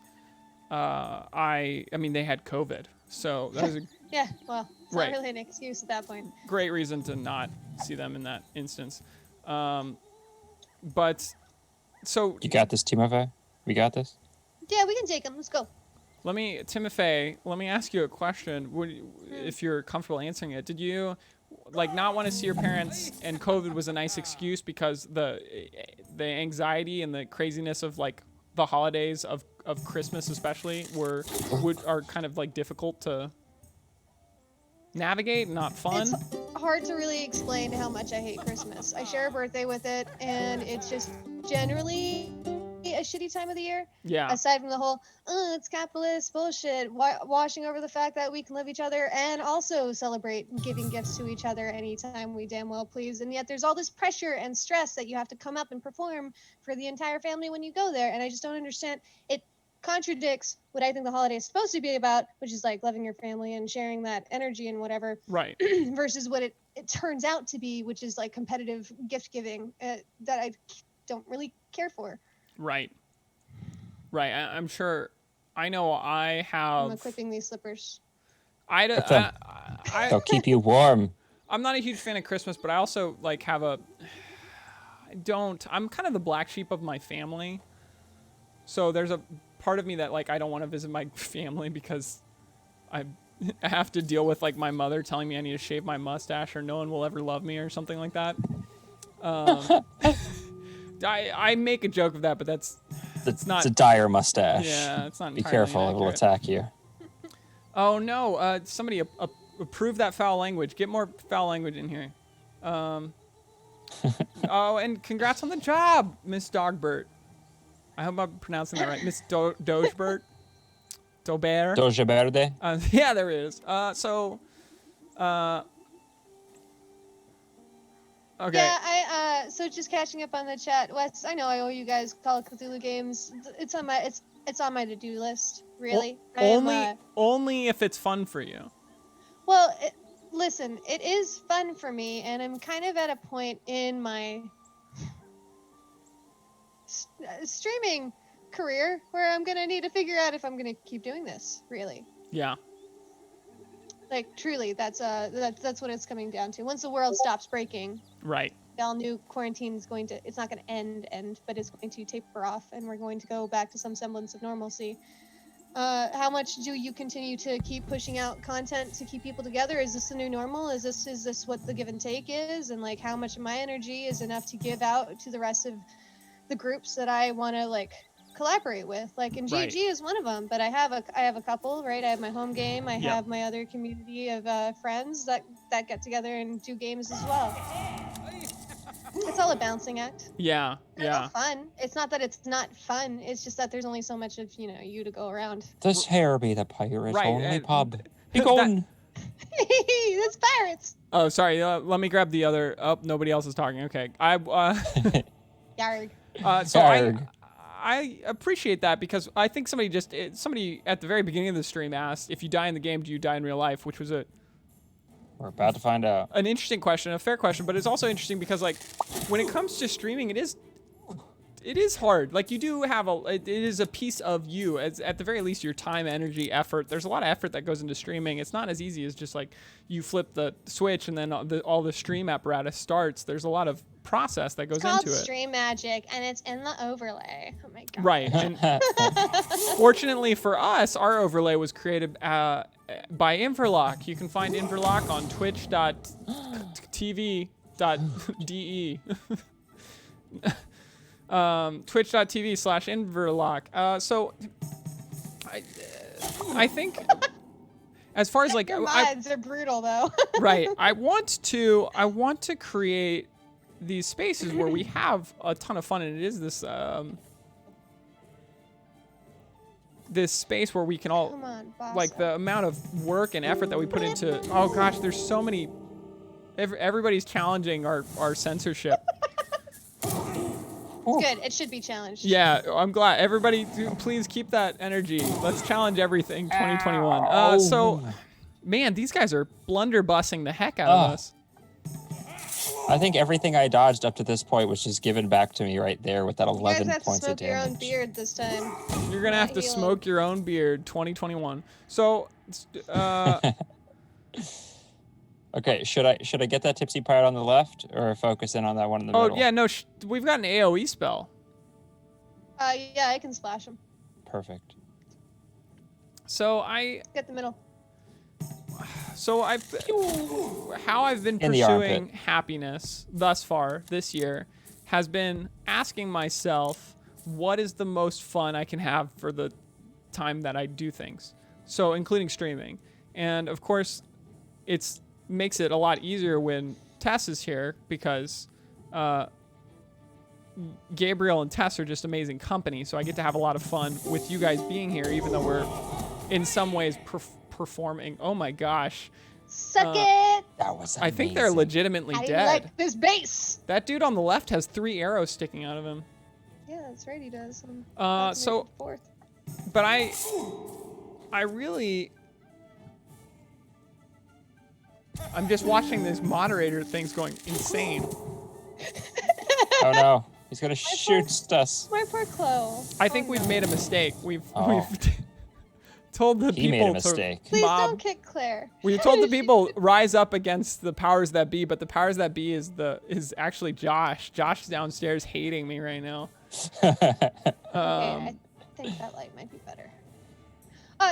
A: I mean they had COVID, so that was a
B: Yeah, well, it's
A: Right.
B: not really an excuse at that point.
A: great reason to not see them in that instance. But so
C: You got this, Timofey? We got this?
B: Yeah, we can take him. Let's go.
A: Timothy, let me ask you a question. If you're comfortable answering it, did you like not want to see your parents and COVID was a nice excuse because the anxiety and the craziness of like the holidays of Christmas especially are kind of like difficult to navigate, not fun?
B: It's hard to really explain how much I hate Christmas. I share a birthday with it, and it's just generally a shitty time of the year.
A: Yeah.
B: Aside from the whole, it's capitalist bullshit, washing over the fact that we can love each other and also celebrate giving gifts to each other anytime we damn well please. And yet there's all this pressure and stress that you have to come up and perform for the entire family when you go there. And I just don't understand. It contradicts what I think the holiday is supposed to be about, which is like loving your family and sharing that energy and whatever,
A: Right.
B: versus what it turns out to be, which is like competitive gift giving that I don't really care for.
A: Right. I'm sure. I know I have.
B: I'm equipping these slippers.
C: They'll keep you warm.
A: I'm not a huge fan of Christmas, but I also like have I'm kind of the black sheep of my family. So there's a part of me that like I don't want to visit my family because I have to deal with like my mother telling me I need to shave my mustache or no one will ever love me or something like that. I make a joke of that, but it's not.
C: It's a dire mustache.
A: Yeah, it's not.
C: Be
A: entirely
C: careful, it will
A: inaccurate.
C: attack you.
A: Oh no! Somebody approve that foul language. Get more foul language in here. Oh, and congrats on the job, Miss Dogbert. I hope I'm pronouncing that right, Miss Dogebert. Dobert.
C: Doja Verde?
A: Yeah, there it is. Okay.
B: Yeah, so just catching up on the chat, Wes. I know I owe you guys Call of Cthulhu games. It's on my to-do list. Really.
A: Only if it's fun for you.
B: Well, listen, it is fun for me, and I'm kind of at a point in my streaming career where I'm gonna need to figure out if I'm gonna keep doing this. Really.
A: Yeah.
B: Like truly, that's what it's coming down to. Once the world stops breaking,
A: Right.
B: we all knew quarantine is it's not going to end, but it's going to taper off, and we're going to go back to some semblance of normalcy. How much do you continue to keep pushing out content to keep people together? Is this the new normal? Is this what the give and take is? And like, how much of my energy is enough to give out to the rest of the groups that I want to like collaborate with? Like, and
A: Right.
B: GG is one of them, but I have a couple, right? I have my home game. I have my other community of friends that get together and do games as well. It's all a balancing act.
A: Yeah.
B: It's not fun. It's not that it's not fun. It's just that there's only so much of you to go around.
C: This here be the pirate
A: Right,
C: only
A: and
C: pub. Be gone.
B: That's pirates.
A: Oh, sorry. Let me grab the other. Oh, nobody else is talking. Okay.
B: Yarg.
A: So
C: Yarg.
A: I appreciate that because I think somebody at the very beginning of the stream asked, if you die in the game, do you die in real life? Which was
C: We're about to find out.
A: an interesting question, a fair question, but it's also interesting because like when it comes to streaming, it is hard. Like you do have it is a piece of you. It's at the very least your time, energy, effort. There's a lot of effort that goes into streaming. It's not as easy as just like you flip the switch and then all the stream apparatus starts. There's a lot of process that goes
B: It's called
A: into it.
B: Stream Magic, and it's in the overlay. Oh my god.
A: Right. And fortunately for us, our overlay was created by INVERLOCK. You can find INVERLOCK on twitch.tv.de. Twitch.tv/INVERLOCK. So I think as far as like
B: Your mods are brutal though.
A: right, I want to create these spaces where we have a ton of fun, and it is this this space where we can all
B: Come on, boss.
A: like the amount of work and effort that we put into. Oh gosh, there's so many. Everybody's challenging our censorship.
B: It's good. It should be challenged.
A: Yeah, I'm glad. Everybody, please keep that energy. Let's challenge everything 2021. So, man, these guys are blunderbussing the heck out of us.
C: I think everything I dodged up to this point was just given back to me right there with that 11
B: You guys have to
C: points of
B: smoke your own
C: damage.
B: beard this time.
A: You're gonna have to
B: healing.
A: smoke your own beard 2021. So,
C: Okay, should I get that tipsy pirate on the left or focus in on that one in the middle?
A: yeah, no, we've got an AOE spell.
B: Yeah, I can splash him.
C: Perfect.
A: So
B: Get the middle.
A: how I've been
C: In the
A: pursuing
C: armpit.
A: happiness thus far this year has been asking myself, what is the most fun I can have for the time that I do things? So including streaming. And of course, it's makes it a lot easier when Tess is here because Gabriel and Tess are just amazing company. So I get to have a lot of fun with you guys being here, even though we're in some ways performing. Oh my gosh.
B: Suck it!
C: That was amazing.
A: I think they're legitimately
B: I
A: dead.
B: like this base!
A: That dude on the left has 3 arrows sticking out of him.
B: Yeah, that's right, he does.
A: So,
B: Fourth.
A: but I really, I'm just watching these moderator things going insane.
C: Oh no, he's gonna shoot us.
B: My poor Chloe.
A: I think we've made a mistake. We've
C: Oh.
A: told the
C: He
A: people
C: made a
A: to
C: mistake.
B: Please
A: mob.
B: don't kick Claire.
A: We told the people rise up against the powers that be, but the powers that be is actually Josh. Josh is downstairs hating me right now.
B: Okay, I think that light might be better.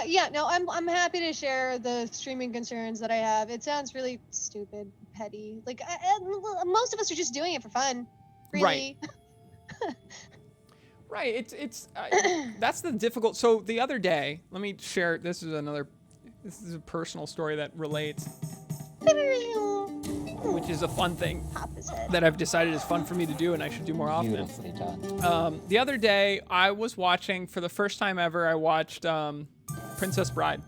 B: Yeah, no, I'm happy to share the streaming concerns that I have. It sounds really stupid, petty. Like most of us are just doing it for fun, really.
A: Right. It's that's the difficult. So the other day, let me share. This is a personal story that relates, which is a fun thing
B: Opposite.
A: that I've decided is fun for me to do, and I should do more often.
C: Beautifully done.
A: The other day, I was watching for the first time ever. I watched Princess Bride.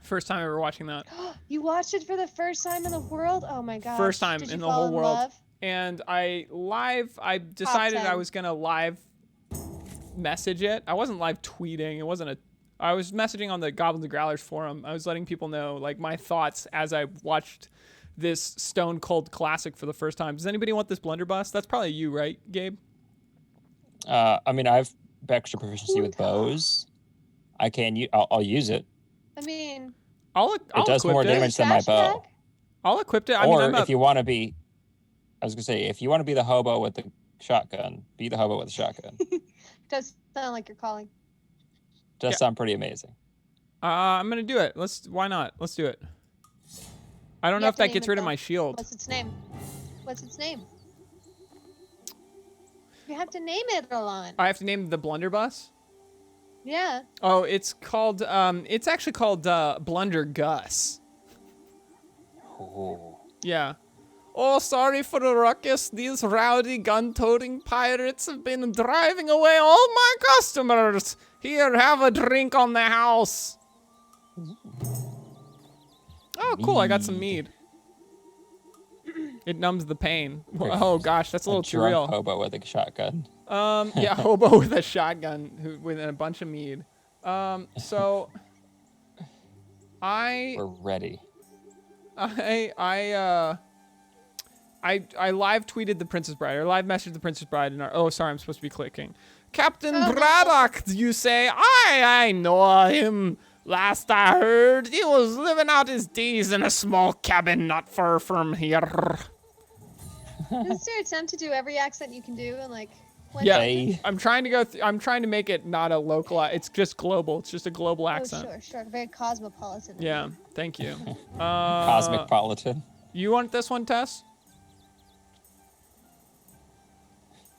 A: First time ever watching that.
B: You watched it for the first time in the world? Oh my gosh.
A: First time
B: Did you
A: in the
B: fall
A: whole world.
B: love?
A: And I decided I
B: 10.
A: was gonna live message it. I wasn't live tweeting. I was messaging on the Goblins and Growlers forum. I was letting people know like my thoughts as I watched this Stone Cold classic for the first time. Does anybody want this blunderbuss? That's probably you, right, Gabe?
C: I mean, I have extra proficiency with bows. I'll use it.
B: I mean,
A: I'll
C: It does
A: equip
C: more
A: it.
C: damage than my
B: trash bag?
C: bow.
A: I'll equip it.
C: Or if you want to be, I was gonna say, if you want to be the hobo with the shotgun, be the hobo with the shotgun.
B: Does sound like you're calling.
C: Does sound pretty amazing.
A: I'm gonna do it. Why not? Let's do it. I don't know if that gets rid of my shield.
B: What's its name? What's its name? You have to name it, Alon.
A: I have to name the blunderbuss?
B: Yeah.
A: Oh, it's called, it's actually called, Blunder Gus.
C: Oh.
A: Yeah. Oh, sorry for the ruckus. These rowdy gun-toting pirates have been driving away all my customers. Here, have a drink on the house. Oh, cool. I got some mead. It numbs the pain. Oh gosh, that's a little too real.
C: Hobo with a shotgun.
A: Yeah, hobo with a shotgun with a bunch of mead. So
C: We're ready.
A: I live tweeted the Princess Bride, or live messaged the Princess Bride in our. Oh, sorry, I'm supposed to be clicking. Captain Braddock, you say? I know him. Last I heard, he was living out his days in a small cabin not far from here.
B: This is your attempt to do every accent you can do and like.
A: Yeah, I'm trying to go. I'm trying to make it not a local. It's just global. It's just a global accent.
B: Oh, sure. Very cosmopolitan.
A: Yeah, thank you.
C: Cosmopolitan.
A: You want this one, Tess?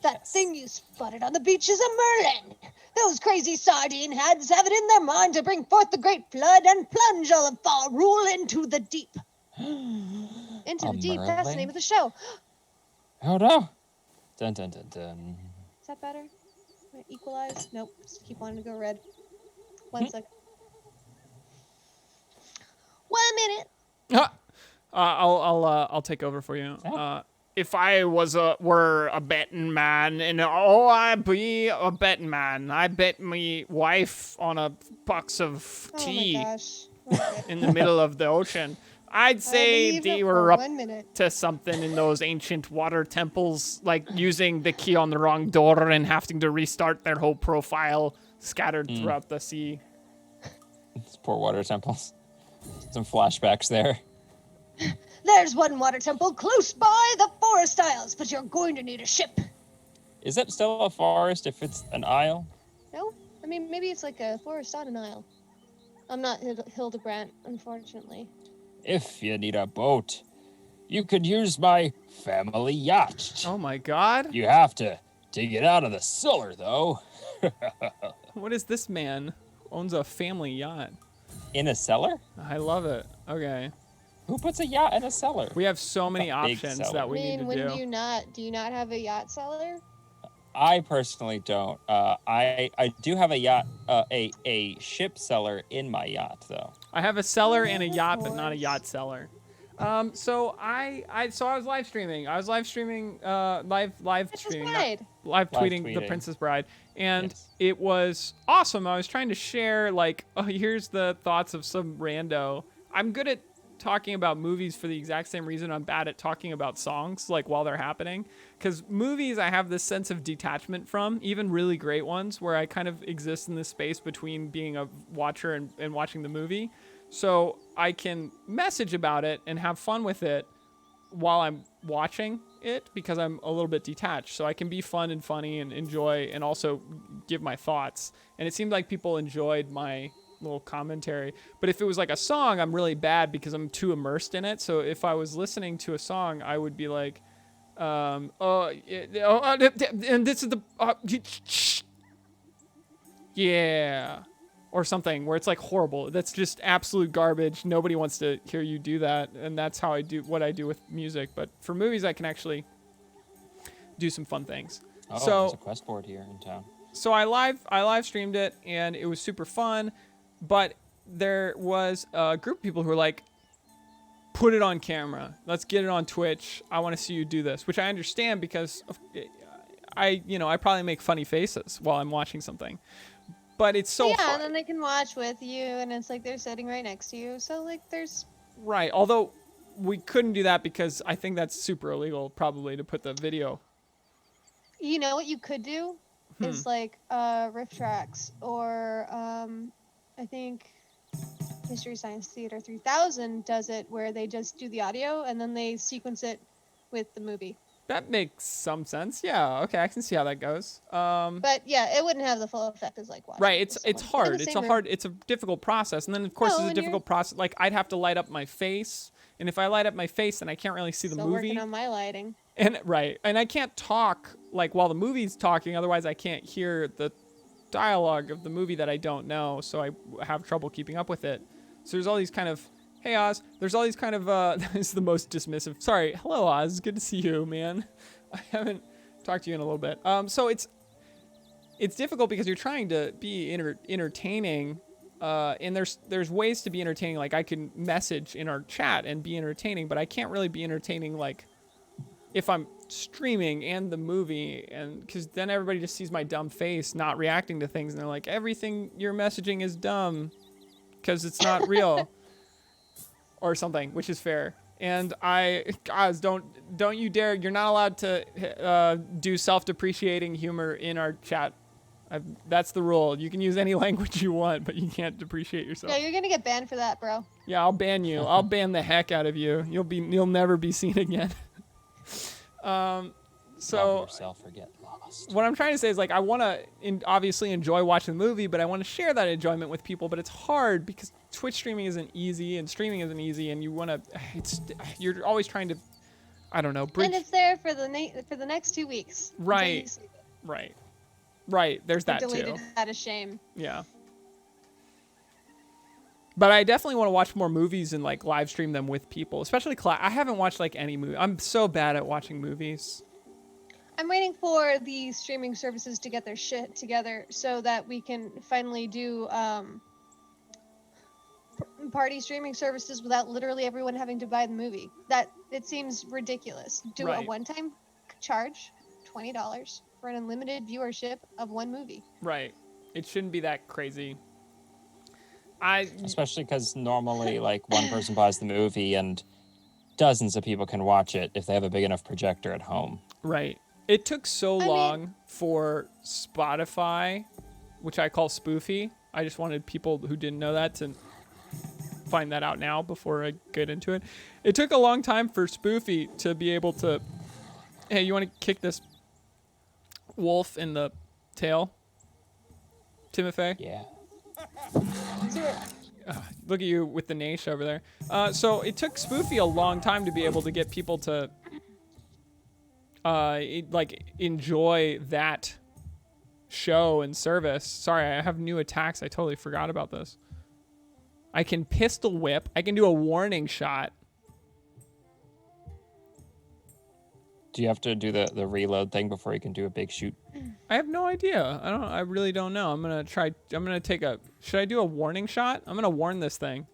B: That thing you spotted on the beach is a merlin. Those crazy sardine heads have it in their mind to bring forth the great flood and plunge all of Fall Rule into the deep. Into the deep. That's the name of the show.
C: Oh no. Dun dun dun dun.
B: Is that better? Equalize? Nope. Just keep wanting to go red. 1 sec. 1 minute.
A: I'll take over for you. If I were a betting man, and I'd be a betting man. I bet me wife on a box of tea in the middle of the ocean. I'd say they were up to something in those ancient water temples, like using the key on the wrong door and having to restart their whole profile scattered throughout the sea.
C: It's poor water temples. Some flashbacks there.
B: There's one water temple close by the forest isles, but you're going to need a ship.
C: Is it still a forest if it's an isle?
B: No? I mean, maybe it's like a forest on an isle. I'm not Hildebrandt, unfortunately.
C: If you need a boat, you could use my family yacht.
A: Oh my god.
C: You have to dig it out of the cellar, though.
A: What is this man? Owns a family yacht.
C: In a cellar?
A: I love it. Okay.
C: Who puts a yacht in a cellar?
A: We have so many options that we need to do.
B: Do you not have a yacht cellar?
C: I personally don't. I do have a yacht, a ship cellar in my yacht, though.
A: I have a cellar and a yacht, but not a yacht cellar. So I was live streaming. I was live streaming, live tweeting the Princess Bride, and it was awesome. I was trying to share like, oh, here's the thoughts of some rando. I'm good at talking about movies for the exact same reason I'm bad at talking about songs, like while they're happening. Because movies, I have this sense of detachment from, even really great ones, where I kind of exist in this space between being a watcher and watching the movie. So I can message about it and have fun with it while I'm watching it, because I'm a little bit detached. So I can be fun and funny and enjoy and also give my thoughts. And it seemed like people enjoyed my little commentary. But if it was like a song, I'm really bad because I'm too immersed in it. So if I was listening to a song, I would be like, and this is the yeah, or something where it's like horrible. That's just absolute garbage. Nobody wants to hear you do that, and that's how I do what I do with music. But for movies, I can actually do some fun things.
C: Oh,
A: so
C: there's a quest board here in town.
A: So I live streamed it, and it was super fun. But there was a group of people who were like, put it on camera. Let's get it on Twitch. I want to see you do this, which I understand because I probably make funny faces while I'm watching something. But it's so fun.
B: And then they can watch with you, and it's like they're sitting right next to you. So like there's
A: right. Although we couldn't do that because I think that's super illegal, probably, to put the video.
B: You know what you could do is like riff tracks, or I think Mystery Science Theater 3000 does it, where they just do the audio and then they sequence it with the movie.
A: That makes some sense. Yeah. Okay, I can see how that goes.
B: But yeah, it wouldn't have the full effect as like watching.
A: Right.
B: With
A: It's
B: someone in
A: hard.
B: the
A: It's
B: same
A: a
B: room.
A: hard. It's a difficult process, and then of course
B: No,
A: it's a
B: and you're
A: difficult process. Like I'd have to light up my face, and if I light up my face, then I can't really see the
B: Still
A: movie.
B: working on my lighting.
A: And right, and I can't talk like while the movie's talking. Otherwise, I can't hear the dialogue of the movie that I don't know. So I have trouble keeping up with it. So there's all these kind of, hey Oz. There's all these kind of. This is the most dismissive. Sorry, hello Oz. Good to see you, man. I haven't talked to you in a little bit. So it's difficult because you're trying to be entertaining. And there's ways to be entertaining. Like I can message in our chat and be entertaining, but I can't really be entertaining like if I'm streaming and the movie, and because then everybody just sees my dumb face not reacting to things, and they're like, everything you're messaging is dumb because it's not real or something, which is fair. And guys, don't you dare! You're not allowed to do self-depreciating humor in our chat. That's the rule. You can use any language you want, but you can't depreciate yourself.
B: Yeah, you're gonna get banned for that, bro.
A: Yeah, I'll ban you. I'll ban the heck out of you. You'll never be seen again.
C: Love
A: So
C: yourself or get lost.
A: what I'm trying to say is like I want to obviously enjoy watching the movie, but I want to share that enjoyment with people. But it's hard because Twitch streaming isn't easy and streaming isn't easy, and you want to. You're always trying to. I don't know. Bridge.
B: And it's there for the next 2 weeks. until
A: Right.
B: you see it.
A: Right. There's
B: I
A: that
B: deleted
A: too.
B: that as shame.
A: Yeah. But I definitely want to watch more movies and like live stream them with people, especially I haven't watched like any movie. I'm so bad at watching movies.
B: I'm waiting for the streaming services to get their shit together so that we can finally do party streaming services without literally everyone having to buy the movie. That it seems ridiculous. Do a
A: Right.
B: one-time charge, $20 for an unlimited viewership of one movie.
A: Right. It shouldn't be that crazy.
C: Especially because normally, like, one person buys the movie and dozens of people can watch it if they have a big enough projector at home.
A: Right. It took so
B: I mean-
A: long for Spotify, which I call spoofy. I just wanted people who didn't know that to find that out now before I get into it. It took a long time for spoofy to be able to, hey, you want to kick this wolf in the tail, Timothy?
C: Yeah.
A: Look at you with the Nash over there. So it took Spoofy a long time to be able to get people to enjoy that show and service. Sorry, I have new attacks. I totally forgot about this. I can pistol whip. I can do a warning shot.
C: Do you have to do the reload thing before you can do a big shoot?
A: I have no idea. I really don't know. I'm gonna take a. Should I do a warning shot? I'm gonna warn this thing.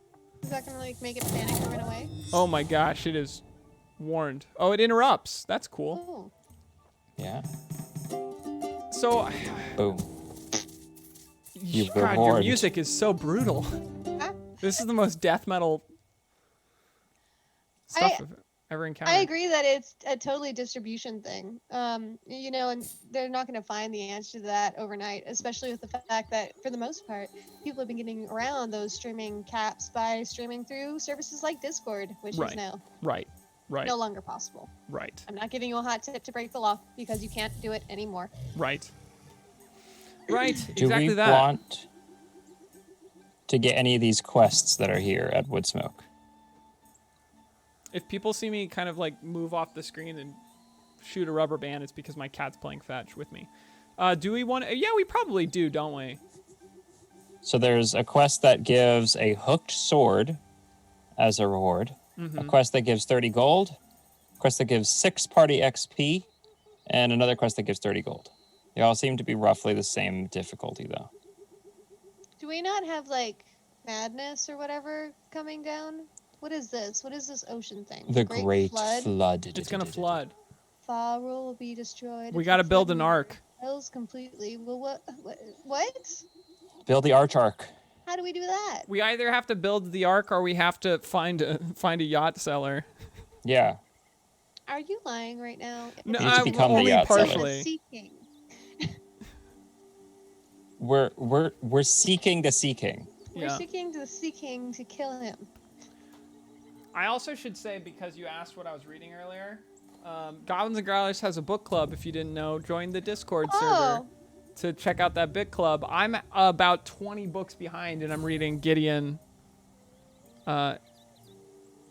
B: Is that gonna like make it panic or run away?
A: Oh my gosh, it is warned. Oh, it interrupts. That's cool.
B: Oh.
C: Yeah.
A: So,
C: Boom. You were
A: God, your
C: warned.
A: music is so brutal.
B: Huh?
A: This is the most death metal stuff I've ever encountered.
B: I agree that it's a totally distribution thing. You know, and they're not going to find the answer to that overnight, especially with the fact that, for the most part, people have been getting around those streaming caps by streaming through services like Discord, which
A: Right.
B: is now
A: Right.
B: no longer possible.
A: Right.
B: I'm not giving you a hot tip to break the law because you can't do it anymore.
A: Right. Right.
C: Do
A: exactly
C: we
A: that.
C: want to get any of these quests that are here at Woodsmoke?
A: If people see me kind of like move off the screen and shoot a rubber band, it's because my cat's playing fetch with me. Do we want to? Yeah, we probably do, don't we?
C: So there's a quest that gives a hooked sword as a reward, a quest that gives 30 gold, a quest that gives 6 party XP, and another quest that gives 30 gold. They all seem to be roughly the same difficulty, though.
B: Do we not have like madness or whatever coming down? What is this? What is this ocean thing?
C: The Great Flood.
A: It's gonna flood.
B: Farrell will be destroyed.
A: We
B: if
A: got to
B: the
A: build
B: flood
A: an ark.
B: fails completely. Well, what?
C: Build the Arch Arc.
B: How do we do that?
A: We either have to build the ark or we have to find a yacht seller.
C: Yeah.
B: Are you lying right now?
A: No,
C: You need to become the
A: only
C: yacht seller.
A: partially.
B: Seeking.
C: We're seeking the seeking.
B: We're
A: Yeah.
B: seeking the seeking to kill him.
A: I also should say, because you asked what I was reading earlier, Goblins and Growlers has a book club. If you didn't know, join the Discord server
B: Oh,
A: to check out that book club. I'm about 20 books behind, and I'm reading Gideon, the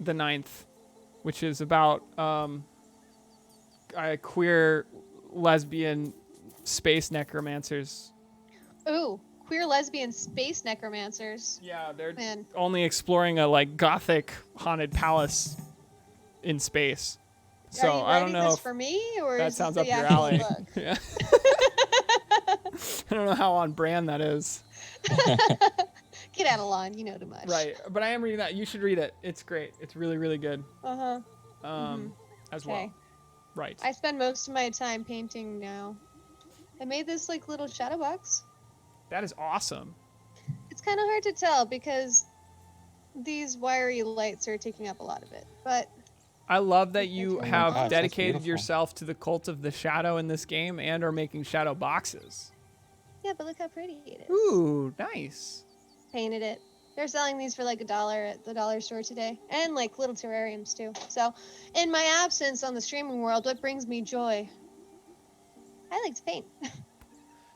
A: 9th, which is about queer lesbian space necromancers.
B: ooh, queer lesbian space necromancers.
A: Yeah, they're
B: Man.
A: only exploring a like gothic haunted palace in space. So
B: Are you
A: I don't
B: writing
A: know
B: this
A: if
B: for me, or
A: that
B: is
A: sounds
B: this
A: up
B: the
A: your
B: actual
A: alley.
B: book?
A: Yeah. I don't know how on brand that is.
B: Get out of line, you know too much.
A: Right, but I am reading that. You should read it. It's great. It's really, really good.
B: Uh-huh.
A: As
B: Okay.
A: well. Right.
B: I spend most of my time painting now. I made this like little shadow box.
A: That is awesome.
B: It's kind of hard to tell because these wiry lights are taking up a lot of it. But
A: I love that you
B: Oh my
A: have
C: gosh, that's
A: dedicated
C: beautiful.
A: yourself to the cult of the shadow in this game and are making shadow boxes.
B: yeah, but look how pretty it is.
A: Ooh, nice.
B: Painted it. They're selling these for like $1 at the dollar store today, and like little terrariums too. So, in my absence on the streaming world, what brings me joy? I like to paint.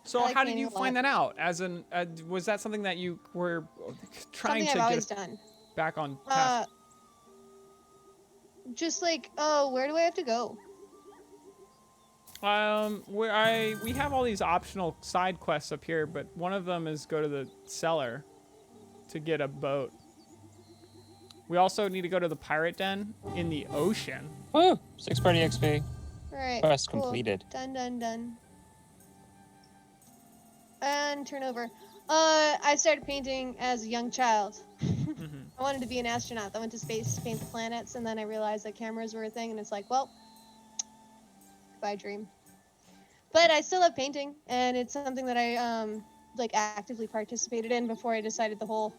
A: So
B: I like
A: how did
B: painting
A: you
B: a lot.
A: find that out? As an was that something that you were trying
B: Something
A: to
B: I've
A: get
B: always done.
A: back on task?
B: Just like, oh, where do I have to go?
A: We have all these optional side quests up here, but one of them is go to the cellar to get a boat. We also need to go to the pirate den in the ocean.
C: Woo! 6 party XP.
B: All right.
C: Quest
B: cool.
C: completed.
B: Done. And turn over. I started painting as a young child. I wanted to be an astronaut that went to space to paint the planets, and then I realized that cameras were a thing, and it's like, well, goodbye dream. But I still love painting, and it's something that I like actively participated in before I decided the whole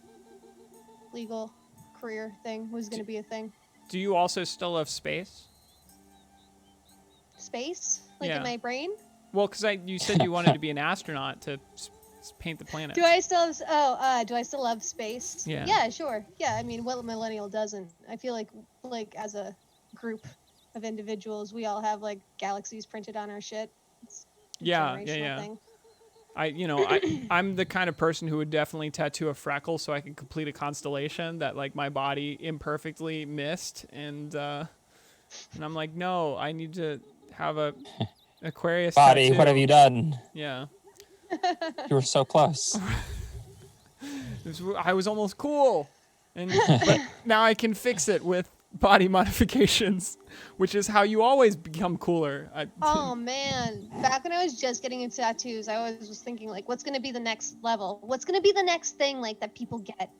B: legal career thing was going to be a thing.
A: Do you also still love space?
B: Space, like
A: Yeah.
B: in my brain.
A: Well, because you said you wanted to be an astronaut to paint the planet.
B: Do I still do I still love space?
A: Yeah.
B: Yeah, sure. Yeah, I mean, what millennial doesn't? I feel like as a group of individuals, we all have like galaxies printed on our shit. It's a generational thing.
A: I'm the kind of person who would definitely tattoo a freckle so I can complete a constellation that like my body imperfectly missed, and I'm like, no, I need to have a Aquarius
C: Body,
A: tattoo.
C: what have you done?
A: Yeah.
C: You were so close.
A: I was almost cool, but now I can fix it with body modifications, which is how you always become cooler.
B: Oh man, back when I was just getting into tattoos, I always was thinking like, what's gonna be the next level? What's gonna be the next thing like that people get?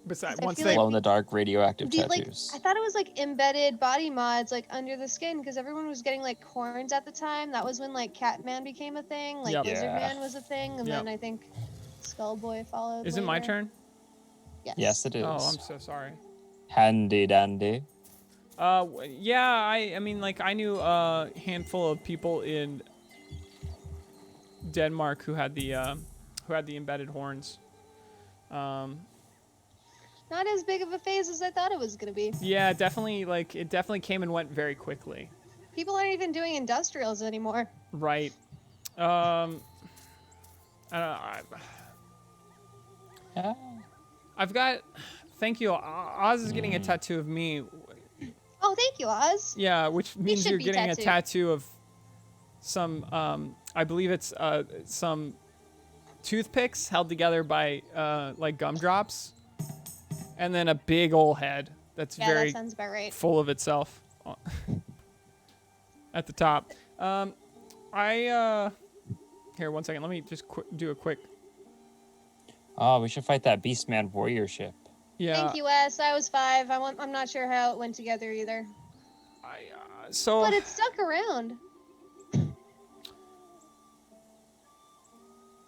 A: Besides,
B: I
A: once
B: feel
A: they
B: like
C: Glow in the dark radioactive
B: Like,
C: tattoos.
B: I thought it was like embedded body mods like under the skin because everyone was getting like horns at the time. That was when like Catman became a thing, like
A: Yep.
B: Lizard
C: Yeah.
B: Man was a thing, and
A: Yep.
B: then I think Skullboy followed.
A: is it my
B: later.
A: turn?
C: Yes, it is.
A: Oh, I'm so sorry.
C: Handy dandy.
A: Yeah, I mean, like, I knew a handful of people in Denmark who had the embedded horns.
B: Not as big of a phase as I thought it was gonna be.
A: Yeah, definitely. Like, it definitely came and went very quickly.
B: People aren't even doing industrials anymore.
A: Right. I don't know.
C: Yeah.
A: I've got. Thank you. Oz is getting a tattoo of me.
B: Oh, thank you, Oz.
A: Yeah, which means
B: should
A: you're
B: be
A: getting
B: tattooed.
A: a tattoo of some. I believe it's some toothpicks held together by like gumdrops, and then a big old head that's
B: Yeah,
A: very
B: that sounds about right.
A: full of itself at the top. Here, 1 second. Let me just do a quick.
C: Oh, we should fight that Beastman warrior ship.
A: Yeah.
B: Thank you, Wes. I was 5. I'm not sure how it went together either.
A: So.
B: But it stuck around.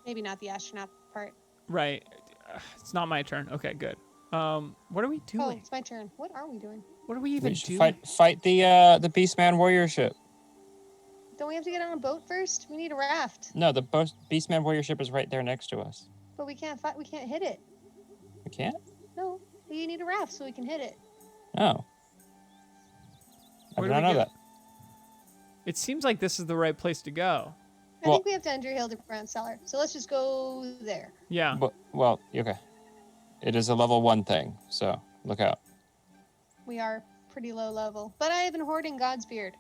B: Maybe not the astronaut part.
A: Right. It's not my turn. Okay, good. What are we
B: Oh,
A: doing?
B: it's my turn. What are we doing?
A: What are we even
C: We should
A: doing?
C: fight the Beastman warrior ship.
B: Don't we have to get on a boat first? We need a raft.
C: No, the Beastman warrior ship is right there next to us.
B: But we can't fight. We can't hit it.
C: We can't?
B: No, we need a raft so we can hit it.
C: Oh. I
A: Where
C: did
A: do
C: not
A: we
C: know
A: get-
C: that.
A: It seems like this is the right place to go.
B: I think we have to enter Hildebrand Cellar, so let's just go there.
A: Yeah.
C: Well, okay. It is a level 1 thing, so look out.
B: We are pretty low level, but I have been hoarding God's beard.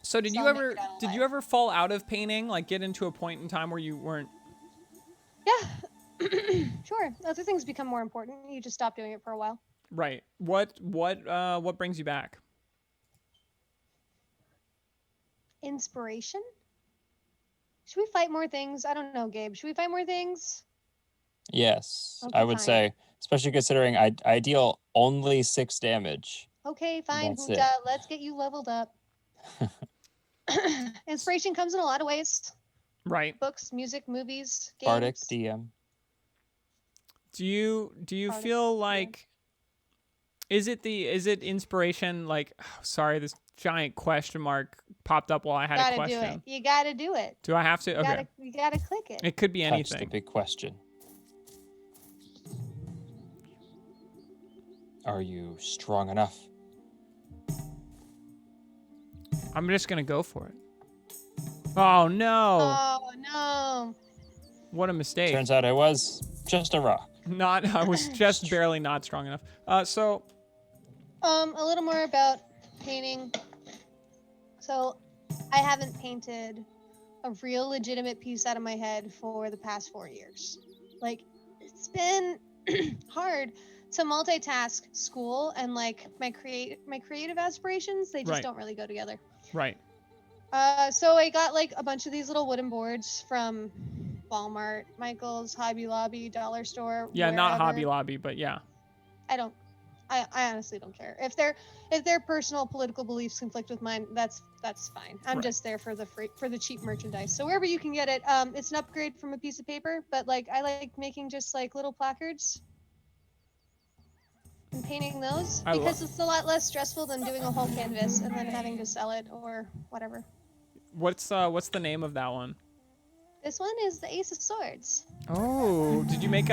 A: So did you ever fall out of painting? Like get into a point in time where you weren't?
B: Yeah, sure. Other things become more important. You just stop doing it for a while.
A: Right. What brings you back?
B: Inspiration? Should we fight more things? I don't know, Gabe. Should we fight more things?
C: Yes,
B: Okay,
C: I would
B: fine.
C: say, especially considering I deal only 6 damage.
B: Okay, fine,
C: That's
B: Hunta.
C: it.
B: Let's get you leveled up. Inspiration comes in a lot of ways.
A: Right.
B: Books, music, movies, games.
C: Bardic DM.
A: Do you
B: Bardic,
A: feel like is it inspiration like sorry, this giant question mark popped up while I had a question.
B: Do it. You gotta do it.
A: Do I have to? Okay.
B: You gotta click it.
A: It could be
C: Touch
A: anything.
C: the big question. Are you strong enough?
A: I'm just gonna go for it. Oh no!
B: Oh no!
A: What a mistake.
C: Turns out I was just a rock.
A: I was just barely not strong enough. So.
B: A little more about painting. So, I haven't painted a real legitimate piece out of my head for the past 4 years. Like, it's been hard to multitask school and like my creative aspirations. They just don't really go together.
A: Right.
B: So I got like a bunch of these little wooden boards from Walmart, Michael's, Hobby Lobby, Dollar Store.
A: Yeah,
B: wherever.
A: not Hobby Lobby, but yeah.
B: I honestly don't care. If their personal political beliefs conflict with mine, that's fine. I'm just there for the cheap merchandise. So wherever you can get it, it's an upgrade from a piece of paper, but like I like making just like little placards and painting those because it's a lot less stressful than doing a whole canvas and then having to sell it or whatever.
A: What's the name of that one?
B: This one is the Ace of Swords.
A: Oh, did you make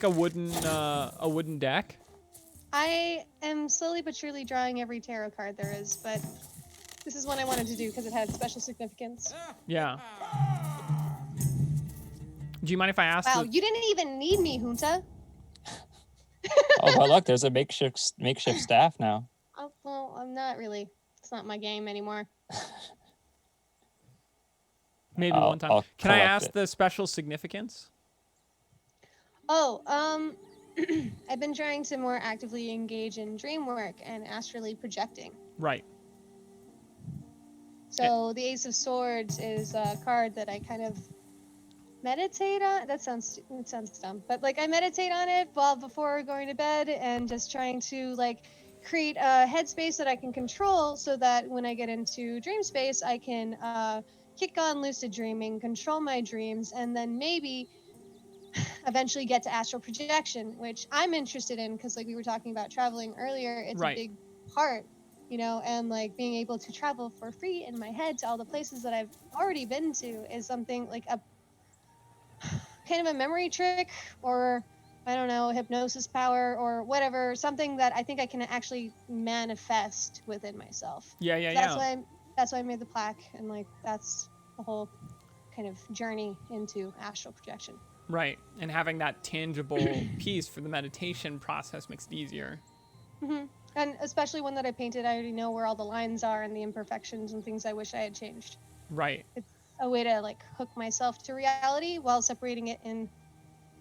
A: a wooden deck?
B: I am slowly but surely drawing every tarot card there is, but this is one I wanted to do because it had special significance.
A: Yeah. Do you mind if I ask?
B: Wow, you didn't even need me, Junta.
C: Oh, but look, there's a makeshift staff now.
B: Oh, well, I'm not really. It's not my game anymore.
A: Maybe one time.
C: I'll
A: Can I
C: collect
A: ask
C: it.
A: the special significance?
B: Oh, I've been trying to more actively engage in dream work and astrally projecting.
A: Right.
B: So the Ace of Swords is a card that I kind of meditate on. That sounds dumb, but like I meditate on it before going to bed and just trying to like create a headspace that I can control so that when I get into dream space, I can kick on lucid dreaming, control my dreams, and then maybe eventually get to astral projection, which I'm interested in because like we were talking about traveling earlier, it's a big part, you know, and like being able to travel for free in my head to all the places that I've already been to is something like a kind of a memory trick or I don't know, hypnosis power or whatever, something that I think I can actually manifest within myself. That's why I made the plaque, and like that's the whole kind of journey into astral projection.
A: Right, and having that tangible piece for the meditation process makes it easier.
B: Mm-hmm. And especially one that I painted, I already know where all the lines are and the imperfections and things I wish I had changed.
A: Right.
B: It's a way to like hook myself to reality while separating it in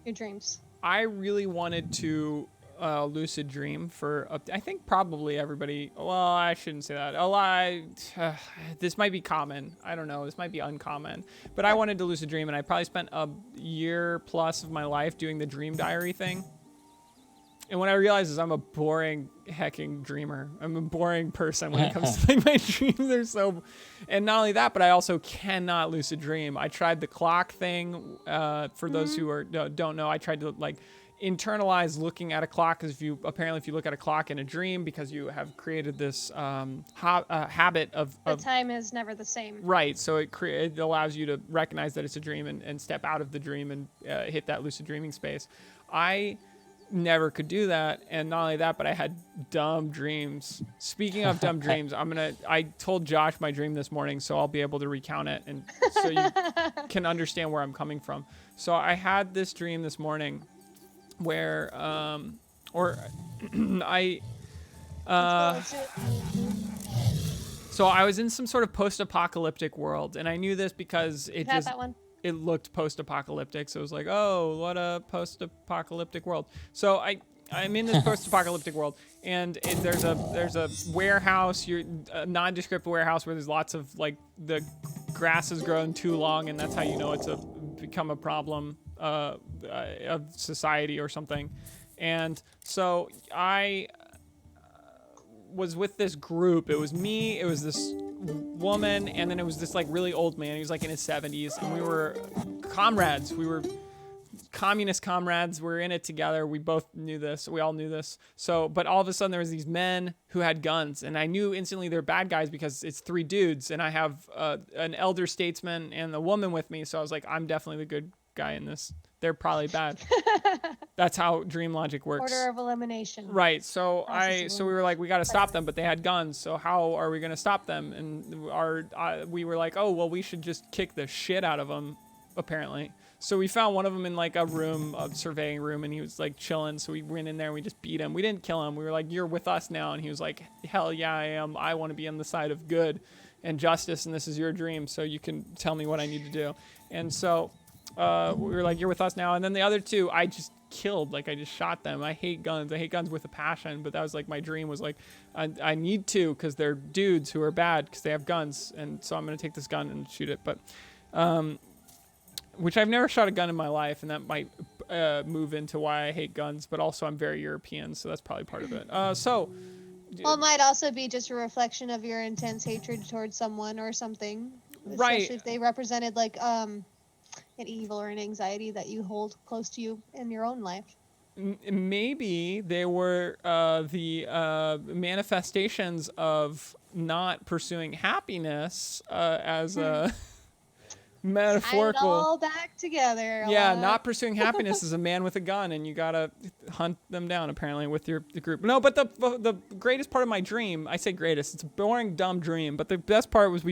B: your dreams.
A: I really wanted to lucid dream for I think probably everybody. Well, I shouldn't say that. This might be common. I don't know. This might be uncommon. But I wanted to lucid dream, and I probably spent a year plus of my life doing the dream diary thing. And what I realized is I'm a boring hecking dreamer. I'm a boring person when it comes to like my dreams. They're so, and not only that, but I also cannot lucid dream. I tried the clock thing. For those who don't know, I tried to like internalize looking at a clock, because if you look at a clock in a dream, because you have created this habit of
B: the time is never the same.
A: Right. So it allows you to recognize that it's a dream and step out of the dream and hit that lucid dreaming space. I never could do that. And not only that, but I had dumb dreams. Speaking of dumb dreams, I told Josh my dream this morning, so I'll be able to recount it, and so you can understand where I'm coming from. So I had this dream this morning where so I was in some sort of post-apocalyptic world, and I knew this because it looked post-apocalyptic. So it was like, oh, what a post-apocalyptic world. So I'm in this post-apocalyptic world, and there's a warehouse, a nondescript warehouse where there's lots of, like, the grass has grown too long, and that's how you know it's become a problem of society or something. And so I was with this group. It was me, it was this woman, and then it was this, like, really old man. He was, like, in his 70s, and we were comrades. We were communist comrades. We're in it together. We both knew this. We all knew this. So, but all of a sudden there was these men who had guns, and I knew instantly they're bad guys because it's 3 dudes, and I have an elder statesman and a woman with me. So I was like, I'm definitely the good guy in this. They're probably bad. That's how dream logic works.
B: Order of elimination.
A: Right. So we were like, we got to stop them, but they had guns. So how are we going to stop them? And we were like, oh, well, we should just kick the shit out of them, apparently. So we found one of them in, like, a room, a surveying room, and he was, like, chilling. So we went in there and we just beat him. We didn't kill him. We were like, you're with us now. And he was like, hell yeah, I am. I want to be on the side of good and justice, and this is your dream, so you can tell me what I need to do. And so we were like, you're with us now. And then the other 2, I just killed. Like, I just shot them. I hate guns. I hate guns with a passion. But that was, like, my dream was, like, I need to, because they're dudes who are bad because they have guns. And so I'm going to take this gun and shoot it. But which I've never shot a gun in my life, and that might move into why I hate guns. But also I'm very European, so that's probably part of it.
B: Well, it might also be just a reflection of your intense hatred towards someone or something.
A: Right.
B: Especially if they represented, like, an evil or an anxiety that you hold close to you in your own life.
A: Maybe they were the manifestations of not pursuing happiness as a metaphorical.
B: Tie it all back together.
A: Yeah, not pursuing happiness is a man with a gun, and you gotta hunt them down apparently with the group. No, but the greatest part of my dream, I say greatest, it's a boring, dumb dream, but the best part was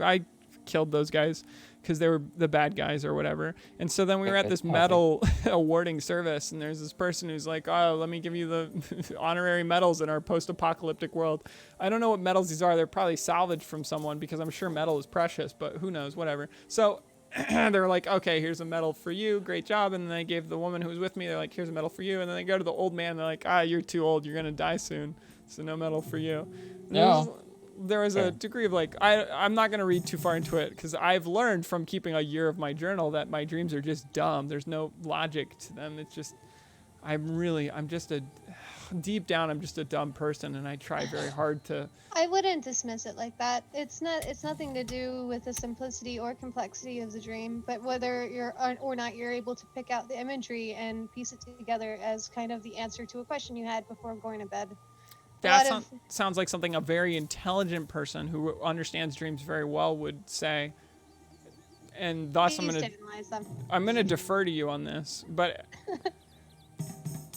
A: I killed those guys because they were the bad guys or whatever. And so then we were at this medal awarding service, and there's this person who's like, oh, let me give you the honorary medals in our post-apocalyptic world. I don't know what medals these are. They're probably salvaged from someone because I'm sure metal is precious, but who knows, whatever. So they were like, okay, here's a medal for you. Great job. And then they gave the woman who was with me, they're like, here's a medal for you. And then they go to the old man. They're like, you're too old. You're going to die soon. So no medal for you.
C: No.
A: There was a degree of, like, I'm not going to read too far into it because I've learned from keeping a year of my journal that my dreams are just dumb. There's no logic to them. It's just, deep down, I'm just a dumb person, and I try very hard to.
B: I wouldn't dismiss it like that. It's nothing to do with the simplicity or complexity of the dream, but whether you're or not you're able to pick out the imagery and piece it together as kind of the answer to a question you had before going to bed.
A: That sounds like something a very intelligent person who understands dreams very well would say. And thus I'm going to defer to you on this. But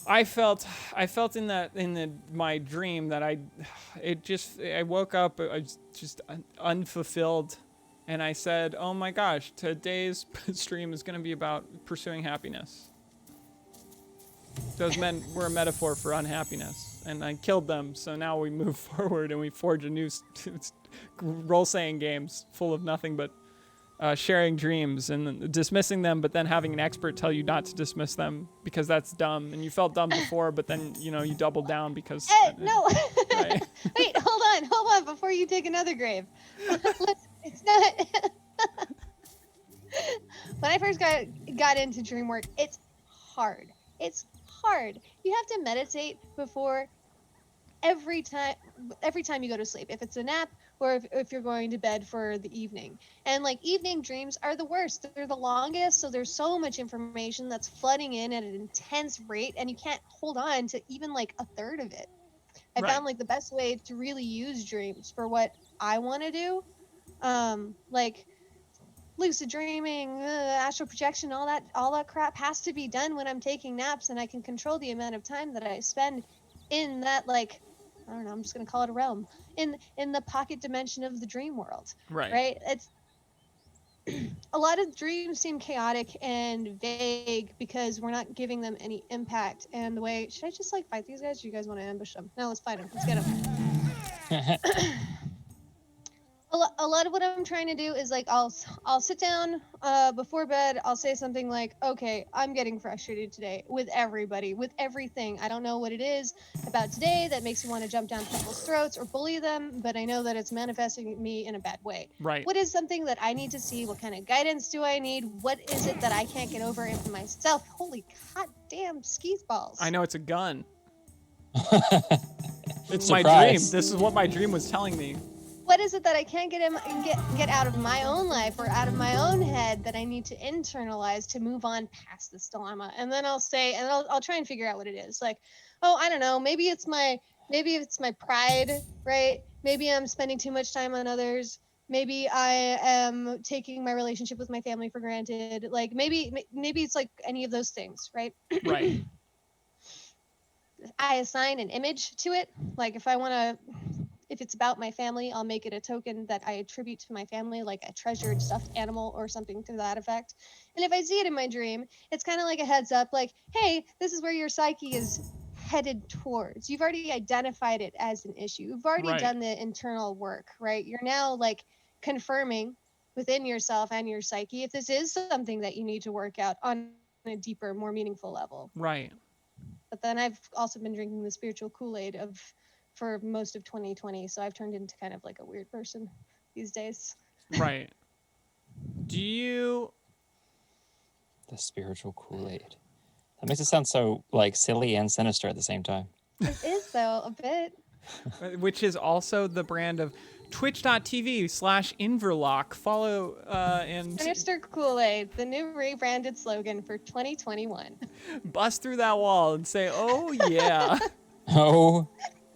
A: I felt in my dream that I woke up, I was just unfulfilled. And I said, oh my gosh, today's stream is going to be about pursuing happiness. Those men were a metaphor for unhappiness, and I killed them. So now we move forward and we forge a new role-saying games full of nothing but sharing dreams and dismissing them, but then having an expert tell you not to dismiss them because that's dumb. And you felt dumb before, but then you doubled down because.
B: No. Right. Wait, hold on, before you take another grave. It's not. When I first got into dream work, it's hard. It's hard. You have to meditate before every time you go to sleep, if it's a nap or if you're going to bed for the evening. And like evening dreams are the worst. They're the longest, so there's so much information that's flooding in at an intense rate, and you can't hold on to even like a third of it. I found like the best way to really use dreams for what I want to do, like lucid dreaming, astral projection, all that crap has to be done when I'm taking naps, and I can control the amount of time that I spend in that, like, I don't know, I'm just gonna call it a realm, in the pocket dimension of the dream world. Right? It's a lot of dreams seem chaotic and vague because we're not giving them any impact. And the way, should I just like fight these guys? Or do you guys want to ambush them? No, let's fight them. Let's get them. A lot of what I'm trying to do is like I'll sit down before bed. I'll say something like, okay, I'm getting frustrated today with everybody, with everything. I don't know what it is about today that makes me want to jump down people's throats or bully them, but I know that it's manifesting me in a bad way.
A: Right.
B: What is something that I need to see? What kind of guidance do I need? What is it that I can't get over in myself? Holy goddamn skis balls.
A: I know, it's a gun. It's
C: Surprise.
A: my dream. This is what my dream was telling me.
B: What is it that I can't get out of my own life or out of my own head that I need to internalize to move on past this dilemma? And then I'll say, and I'll try and figure out what it is. Like, oh, I don't know, maybe it's my pride, right? Maybe I'm spending too much time on others. Maybe I am taking my relationship with my family for granted. Like maybe it's like any of those things, right?
A: Right.
B: I assign an image to it. Like if it's about my family, I'll make it a token that I attribute to my family, like a treasured stuffed animal or something to that effect. And if I see it in my dream, it's kind of like a heads up, like, hey, this is where your psyche is headed towards. You've already identified it as an issue. You've already done the internal work, right? You're now like confirming within yourself and your psyche if this is something that you need to work out on a deeper, more meaningful level.
A: Right.
B: But then I've also been drinking the spiritual Kool-Aid for most of 2020, so I've turned into kind of like a weird person these days.
A: Right. Do you...
C: The spiritual Kool-Aid. That makes it sound so like silly and sinister at the same time.
B: It is, though, a bit.
A: Which is also the brand of twitch.tv/INVERLOCK. Follow and...
B: Sinister Kool-Aid, the new rebranded slogan for 2021.
A: Bust through that wall and say, oh, yeah.
C: Oh,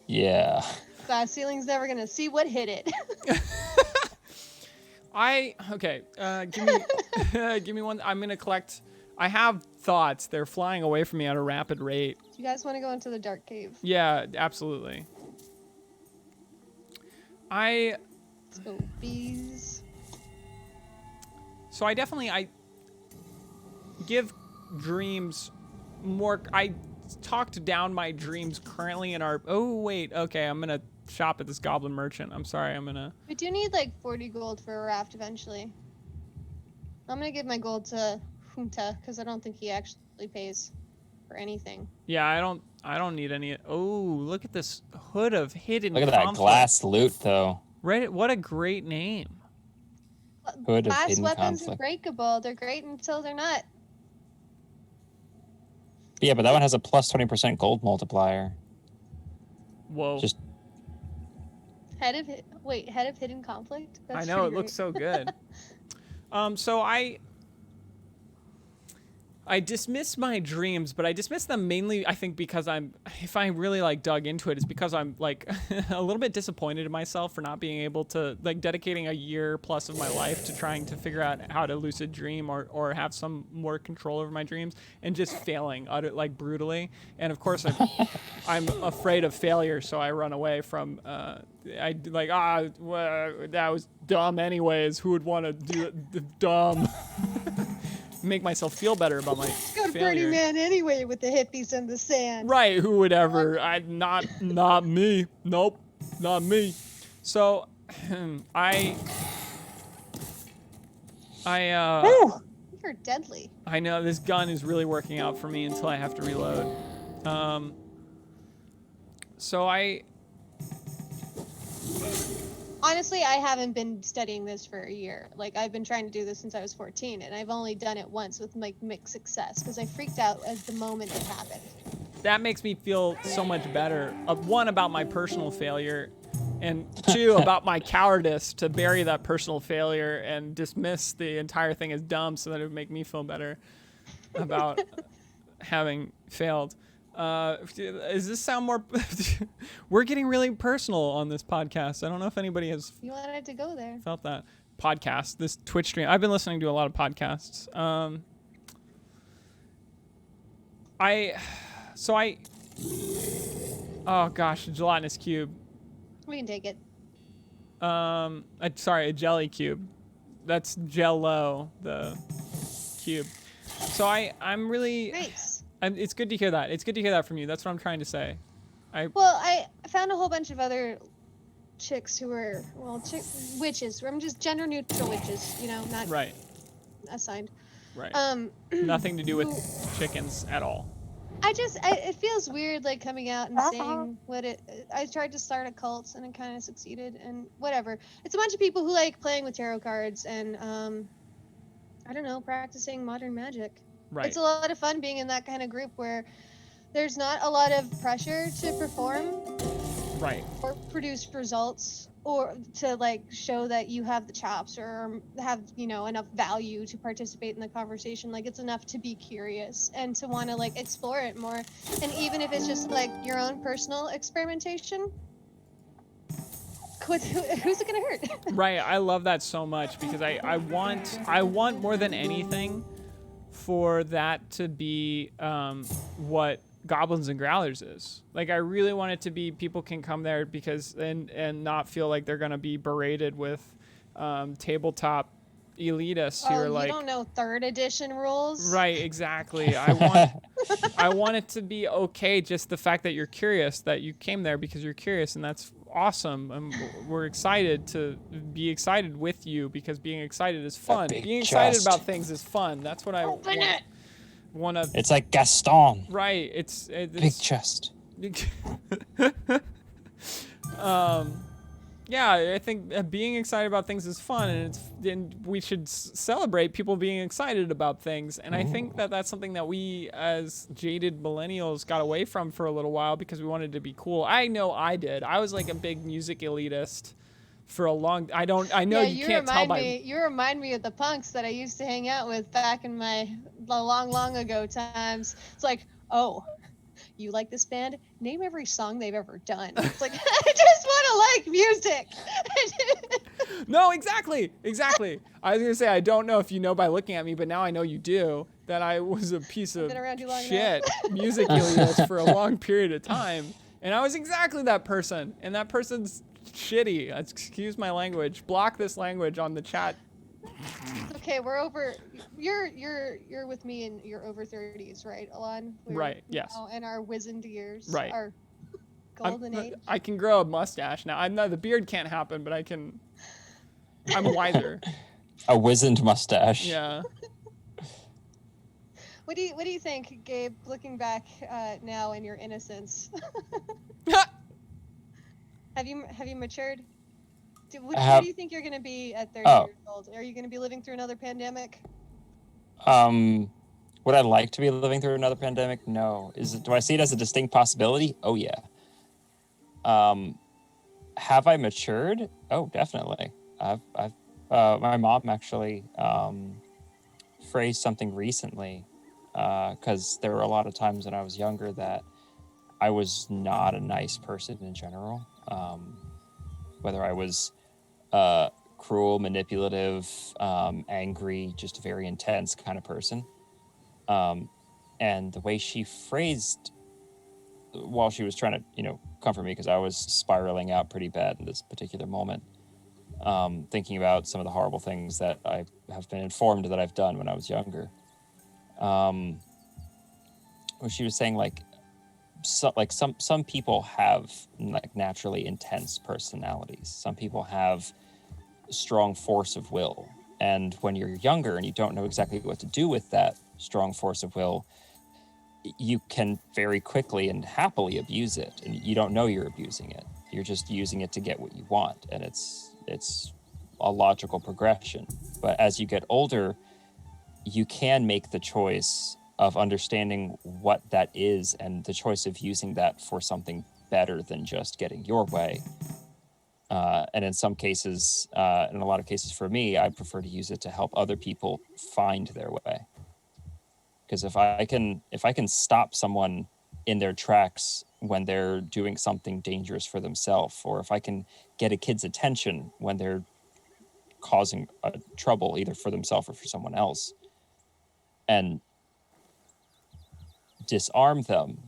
C: yeah.
B: Glass ceiling's never going to see what hit it.
A: Give me one. I'm going to collect... I have thoughts. They're flying away from me at a rapid rate.
B: Do you guys want to go into the dark cave?
A: Yeah, absolutely.
B: Let's go, bees.
A: So I give dreams more. I talked down my dreams currently in our... Oh, wait. Okay, I'm going to shop at this goblin merchant. I'm sorry, I'm going to...
B: We do need like 40 gold for a raft eventually. I'm going to give my gold to Junta because I don't think he actually pays for anything.
A: Yeah, I don't need any... Oh, look at this hood of hidden
C: Look at that
A: conflict.
C: glass loot, though.
A: Right, what a great name.
C: Hood of
B: Glass
C: hidden
B: weapons
C: conflict.
B: are breakable. They're great until they're not.
C: Yeah, but that one has a plus 20% gold multiplier.
A: Whoa.
C: Just
B: Head of hidden conflict?
A: I
B: That's
A: know, it
B: pretty
A: looks
B: great.
A: so good. So I dismiss my dreams, but I dismiss them mainly, I think, because if I really like dug into it, it's because I'm like a little bit disappointed in myself for not being able to, like, dedicating a year plus of my life to trying to figure out how to lucid dream or have some more control over my dreams, and just failing brutally. And of course I'm afraid of failure, so I run away from, that was dumb anyways. Who would want to do it dumb? Make myself feel better about my
B: Go to
A: failure.
B: Burning Man anyway with the hippies in the sand.
A: Right, who would ever? Not me. Nope, not me. So,
B: You're deadly.
A: I know this gun is really working out for me until I have to reload.
B: Honestly, I haven't been studying this for a year. Like, I've been trying to do this since I was 14, and I've only done it once with, like, mixed success, because I freaked out at the moment it happened.
A: That makes me feel so much better. One, about my personal failure, and two, about my cowardice to bury that personal failure and dismiss the entire thing as dumb so that it would make me feel better about having failed. Does this sound more... We're getting really personal on this podcast. I don't know if anybody has
B: You wanted to go there.
A: felt that. podcast, this Twitch stream. I've been listening to a lot of podcasts. Oh gosh, a gelatinous cube.
B: We can take it.
A: Sorry, a jelly cube. That's Jello, the cube. So I'm really.
B: Nice.
A: It's good to hear that. It's good to hear that from you. That's what I'm trying to say.
B: Well, I found a whole bunch of other chicks who were witches. I'm just gender neutral witches, you know, not
A: right.
B: assigned.
A: Right. Nothing to do with chickens at all.
B: It feels weird, like, coming out and saying what it. I tried to start a cult and it kind of succeeded, and whatever. It's a bunch of people who like playing with tarot cards and I don't know, practicing modern magic.
A: Right.
B: It's a lot of fun being in that kind of group where there's not a lot of pressure to perform.
A: Right.
B: Or produce results, or to like show that you have the chops or have, you know, enough value to participate in the conversation. Like, it's enough to be curious and to want to like explore it more. And even if it's just like your own personal experimentation, who's it gonna hurt?
A: Right. I love that so much because I want more than anything for that to be what Goblins and Growlers is. Like, I really want it to be people can come there because and not feel like they're gonna be berated with tabletop elitists who are like,
B: you don't know 3rd edition rules.
A: Right, exactly. I want it to be okay, just the fact that you're curious, that you came there because you're curious, and that's awesome. And we're excited to be excited with you because being excited is fun. Being excited about things is fun. That's what I want to.
C: It's like Gaston.
A: Right. It's
C: big chest.
A: Yeah, I think being excited about things is fun, and we should celebrate people being excited about things. And I think that that's something that we, as jaded millennials, got away from for a little while because we wanted to be cool. I know I did. I was like a big music elitist for a long. I know you can't tell by.
B: You remind me of the punks that I used to hang out with back in the long ago times. It's like, oh, you like this band? Name every song they've ever done. It's like, I just want to like music.
A: No, exactly. I was gonna say, I don't know if you know by looking at me, but now I know you do, that I was a piece of shit music elitist for a long period of time, and I was exactly that person, and that person's shitty. Excuse my language. Block this language on the chat.
B: Okay, we're over. You're with me and you're over 30s, right, Alon?
A: Right. Yes.
B: In our wizened years.
A: Right.
B: Our golden age.
A: I can grow a mustache now. I know the beard can't happen, but I'm wiser.
C: A wizened mustache.
A: Yeah.
B: What do you think, Gabe? Looking back now in your innocence, have you matured? What do you think you're going to be at 30 years old? Are you going to be living through another pandemic?
C: Would I like to be living through another pandemic? No. Do I see it as a distinct possibility? Oh yeah. Have I matured? Oh, definitely. My mom actually phrased something recently, because there were a lot of times when I was younger that I was not a nice person in general. Whether I was cruel, manipulative, angry, just a very intense kind of person. And the way she phrased, while she was trying to, comfort me, because I was spiraling out pretty bad in this particular moment, thinking about some of the horrible things that I have been informed that I've done when I was younger. When she was saying, some people have naturally intense personalities. Some people have strong force of will, and when you're younger and you don't know exactly what to do with that strong force of will, you can very quickly and happily abuse it, and you don't know you're abusing it. You're just using it to get what you want, and it's a logical progression. But as you get older, you can make the choice of understanding what that is, and the choice of using that for something better than just getting your way. And in some cases, in a lot of cases for me, I prefer to use it to help other people find their way. Because if I can stop someone in their tracks when they're doing something dangerous for themselves, or if I can get a kid's attention when they're causing trouble either for themselves or for someone else, and disarm them,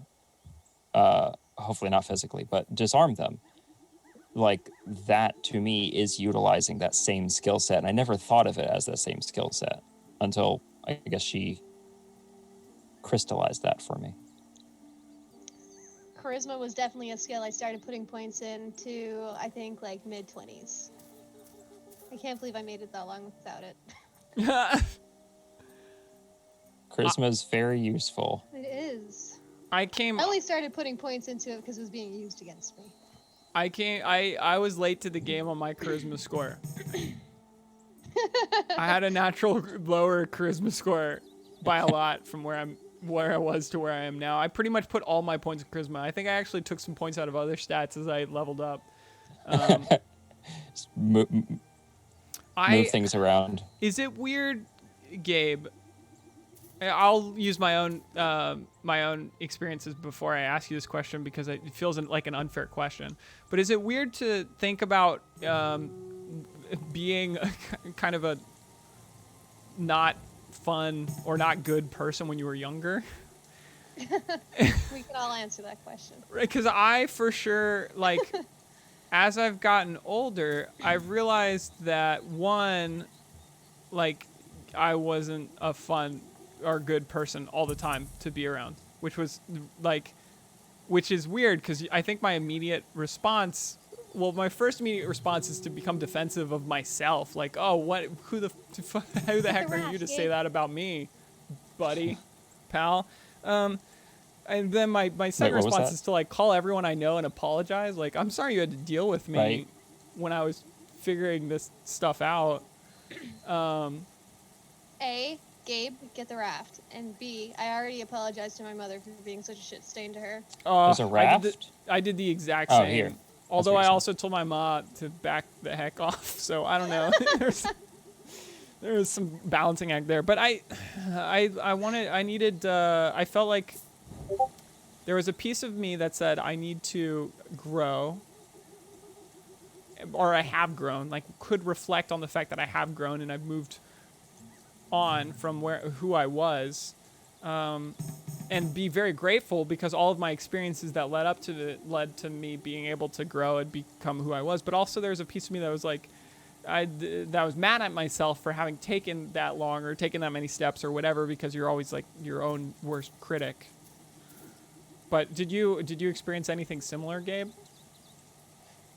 C: hopefully not physically, but disarm them. Like, that to me is utilizing that same skill set. And I never thought of it as that same skill set until I guess she crystallized that for me.
B: Charisma was definitely a skill I started putting points into, I think, like mid-20s. I can't believe I made it that long without it.
C: Charisma is very useful.
B: It is.
A: I
B: only started putting points into it because it was being used against me.
A: I was late to the game on my charisma score. I had a natural lower charisma score by a lot from where I was to where I am now. I pretty much put all my points in charisma. I think I actually took some points out of other stats as I leveled up.
C: Move things around.
A: Is it weird, Gabe? I'll use my own experiences before I ask you this question because it feels like an unfair question. But is it weird to think about being kind of a not fun or not good person when you were younger?
B: We can all answer that question.
A: Because I, for sure, like, as I've gotten older, I've realized that, one, like, I wasn't a fun or good person all the time to be around, which is weird because I think my first immediate response is to become defensive of myself. Like, oh, who the heck are you to say that about me, buddy, pal? And then my second response is to like call everyone I know and apologize. Like, I'm sorry you had to deal with me when I was figuring this stuff out.
B: A, Gabe, get the raft. And B, I already apologized to my mother for being such a shit stain to her.
C: There's a raft?
A: I did the exact same.
C: Here.
A: Although I also told my mom to back the heck off. So I don't know. There was some balancing act there. But I felt like there was a piece of me that said I need to grow, or I have grown, like could reflect on the fact that I have grown and I've moved on from who I was, and be very grateful because all of my experiences that led to me being able to grow and become who I was. But also there's a piece of me that was like, that was mad at myself for having taken that long or taken that many steps or whatever, because you're always like your own worst critic. But did you experience anything similar, Gabe?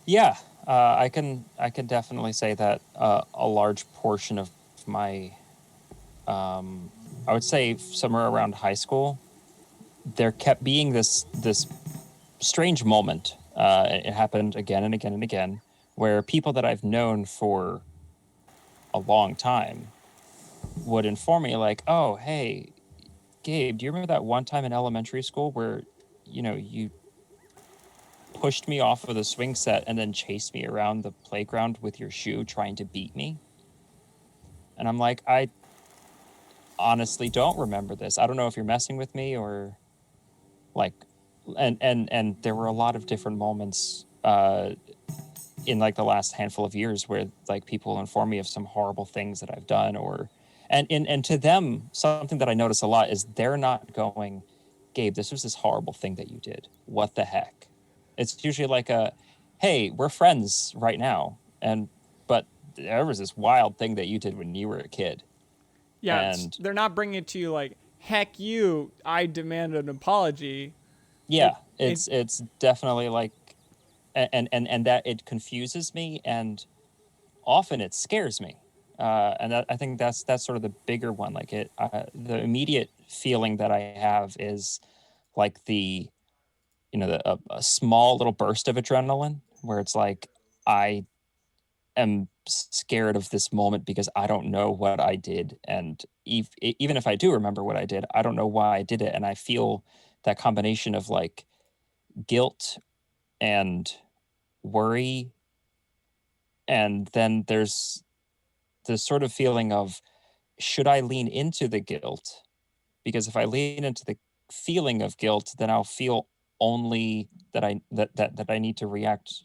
C: Yeah, I can definitely say that a large portion of my I would say somewhere around high school, there kept being this strange moment. It happened again and again and again, where people that I've known for a long time would inform me like, oh, hey, Gabe, do you remember that one time in elementary school where, you pushed me off of the swing set and then chased me around the playground with your shoe trying to beat me? And I'm like, I honestly don't remember this. I don't know if you're messing with me or like, and there were a lot of different moments in like the last handful of years where like people inform me of some horrible things that I've done, and to them, something that I notice a lot is they're not going, Gabe, this was this horrible thing that you did. What the heck? It's usually like hey, we're friends right now. But there was this wild thing that you did when you were a kid.
A: Yeah, they're not bringing it to you like, heck you, I demand an apology.
C: Yeah, it's definitely like, and that it confuses me, and often it scares me. And I think that's sort of the bigger one. Like the immediate feeling that I have is like a small little burst of adrenaline where it's like, I am scared of this moment because I don't know what I did. And even if I do remember what I did, I don't know why I did it. And I feel that combination of like guilt and worry. And then there's this sort of feeling of, should I lean into the guilt? Because if I lean into the feeling of guilt, then I'll feel only that I need to react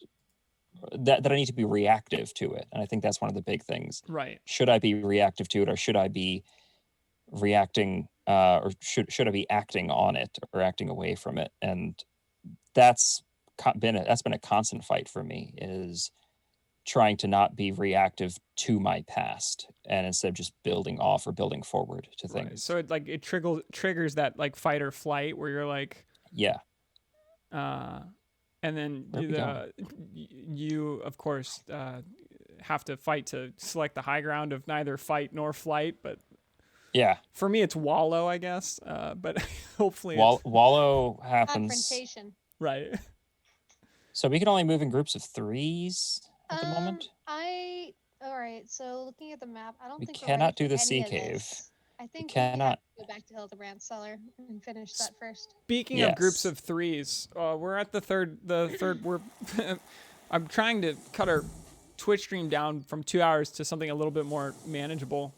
C: that I need to be reactive to it. And I think that's one of the big things.
A: Right.
C: Should I be reactive to it, or should I be reacting, or should I be acting on it or acting away from it? And that's been a constant fight for me, is trying to not be reactive to my past, and instead of just building off or building forward to things.
A: Right. So it triggers that like fight or flight where you're like,
C: yeah.
A: And then you of course have to fight to select the high ground of neither fight nor flight. But
C: yeah,
A: for me it's wallow, I guess. But hopefully
C: wallow happens.
B: Confrontation.
A: Right.
C: So we can only move in groups of 3s at the moment.
B: All right. So looking at the map, I don't
C: We
B: think
C: cannot
B: we're ready
C: do the
B: for
C: sea
B: any of
C: cave.
B: this. I think
C: We
B: we have
C: cannot.
B: to go back to Hildebrand Cellar and finish that first.
A: Speaking of groups of 3s, we're at the third. We're I'm trying to cut our Twitch stream down from 2 hours to something a little bit more manageable,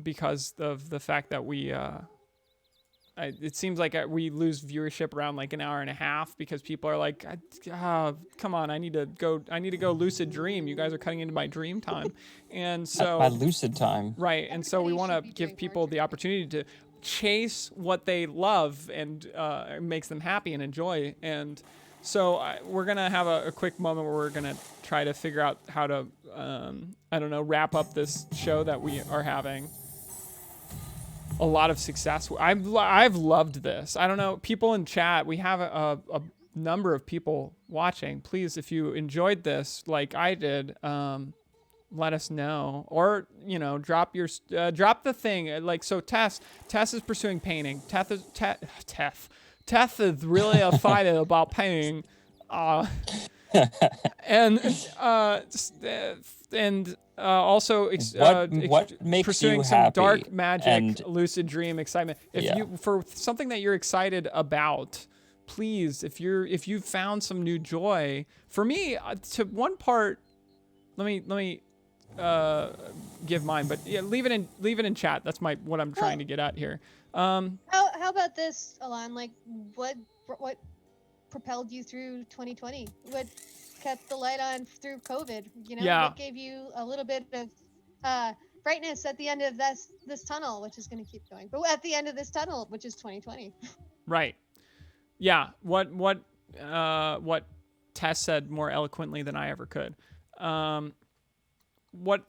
A: because of the fact that it seems like we lose viewership around like an hour and a half because people are like, come on, I need to go lucid dream. You guys are cutting into my dream time. And so
C: my lucid time.
A: Right. And so we want to give people the opportunity to chase what they love and makes them happy and enjoy. And so we're going to have a quick moment where we're going to try to figure out how to, wrap up this show that we are having. A lot of success. I've loved this. I don't know, people in chat, we have a number of people watching. Please, if you enjoyed this like I did, let us know, or drop the thing. Like, so Tess is pursuing painting. Tess is really excited about painting, and also
C: what makes
A: pursuing
C: you
A: some
C: happy
A: dark magic,
C: and
A: lucid dream excitement. If you for something that you're excited about, please, if you've found some new joy. For me, to one part, let me give mine, but yeah, leave it in chat. That's what I'm trying to get at here.
B: How about this, Alon? Like, what propelled you through 2020? What kept the light on through COVID? What gave you a little bit of brightness at the end of this tunnel, which is going to keep going, but at the end of this tunnel, which is 2020.
A: Right. Yeah. What Tess said more eloquently than I ever could. What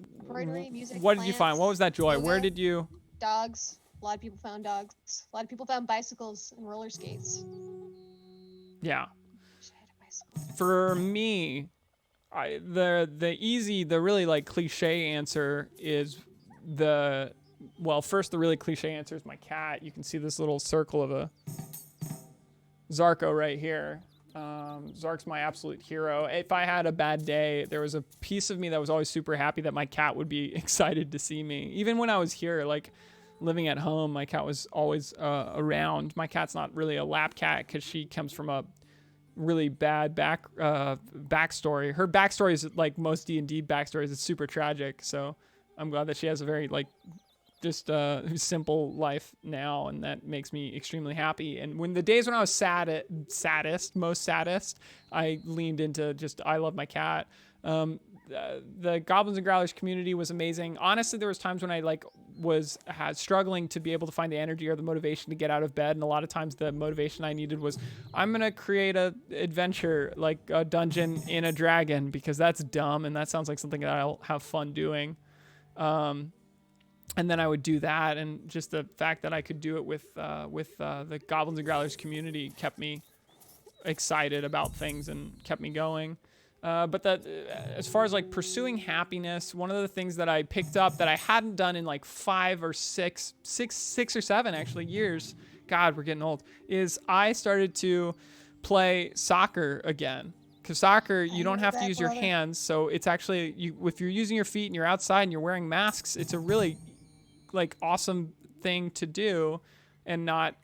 B: music,
A: what did you find? What was that joy?
B: Yoga,
A: Where did you?
B: Dogs. A lot of people found dogs. A lot of people found bicycles and roller skates.
A: Yeah. For me, the really like cliche answer is first the really cliche answer is my cat. You can see this little circle of a Zarko right here. Zark's my absolute hero. If I had a bad day, there was a piece of me that was always super happy that my cat would be excited to see me. Even when I was here, like living at home, my cat was always around. My cat's not really a lap cat because she comes from a really bad backstory. Her backstory is like most D&D backstories. It's super tragic. So I'm glad that she has a very just simple life now, and that makes me extremely happy. And when the days when I was most saddest, I leaned into just I love my cat. The Goblins and Growlers community was amazing. Honestly, there was times when I was struggling to be able to find the energy or the motivation to get out of bed, and a lot of times the motivation I needed was I'm gonna create a adventure, like a dungeon in a dragon, because that's dumb and that sounds like something that I'll have fun doing. And then I would do that, and just the fact that I could do it with the Goblins and Growlers community kept me excited about things and kept me going. But that, as far as pursuing happiness, one of the things that I picked up that I hadn't done in 5 or 6 or 7 actually years, God, we're getting old, is I started to play soccer again. Because soccer, you don't have to use your hands, so it's actually, if you're using your feet and you're outside and you're wearing masks, it's a really awesome thing to do and not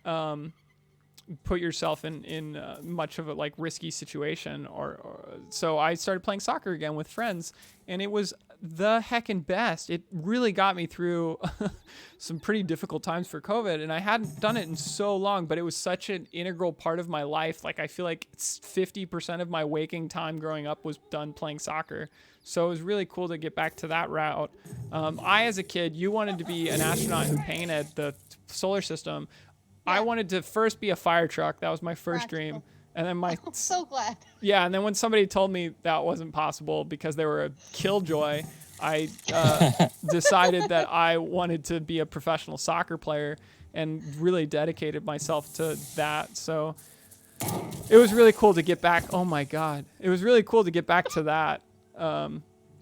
A: put yourself in much of a risky situation. Or so I started playing soccer again with friends, and it was the heckin' best. It really got me through some pretty difficult times for COVID, and I hadn't done it in so long, but it was such an integral part of my life. Like, I feel like it's 50% of my waking time growing up was done playing soccer. So it was really cool to get back to that route. As a kid, you wanted to be an astronaut who painted the solar system.
B: Yeah.
A: I wanted to first be a fire truck. That was my first dream. And then
B: I'm so glad.
A: yeah, and then when somebody told me that wasn't possible because they were a killjoy, I decided that I wanted to be a professional soccer player and really dedicated myself to that. So it was really cool to get back. Oh my God. It was really cool to get back to that.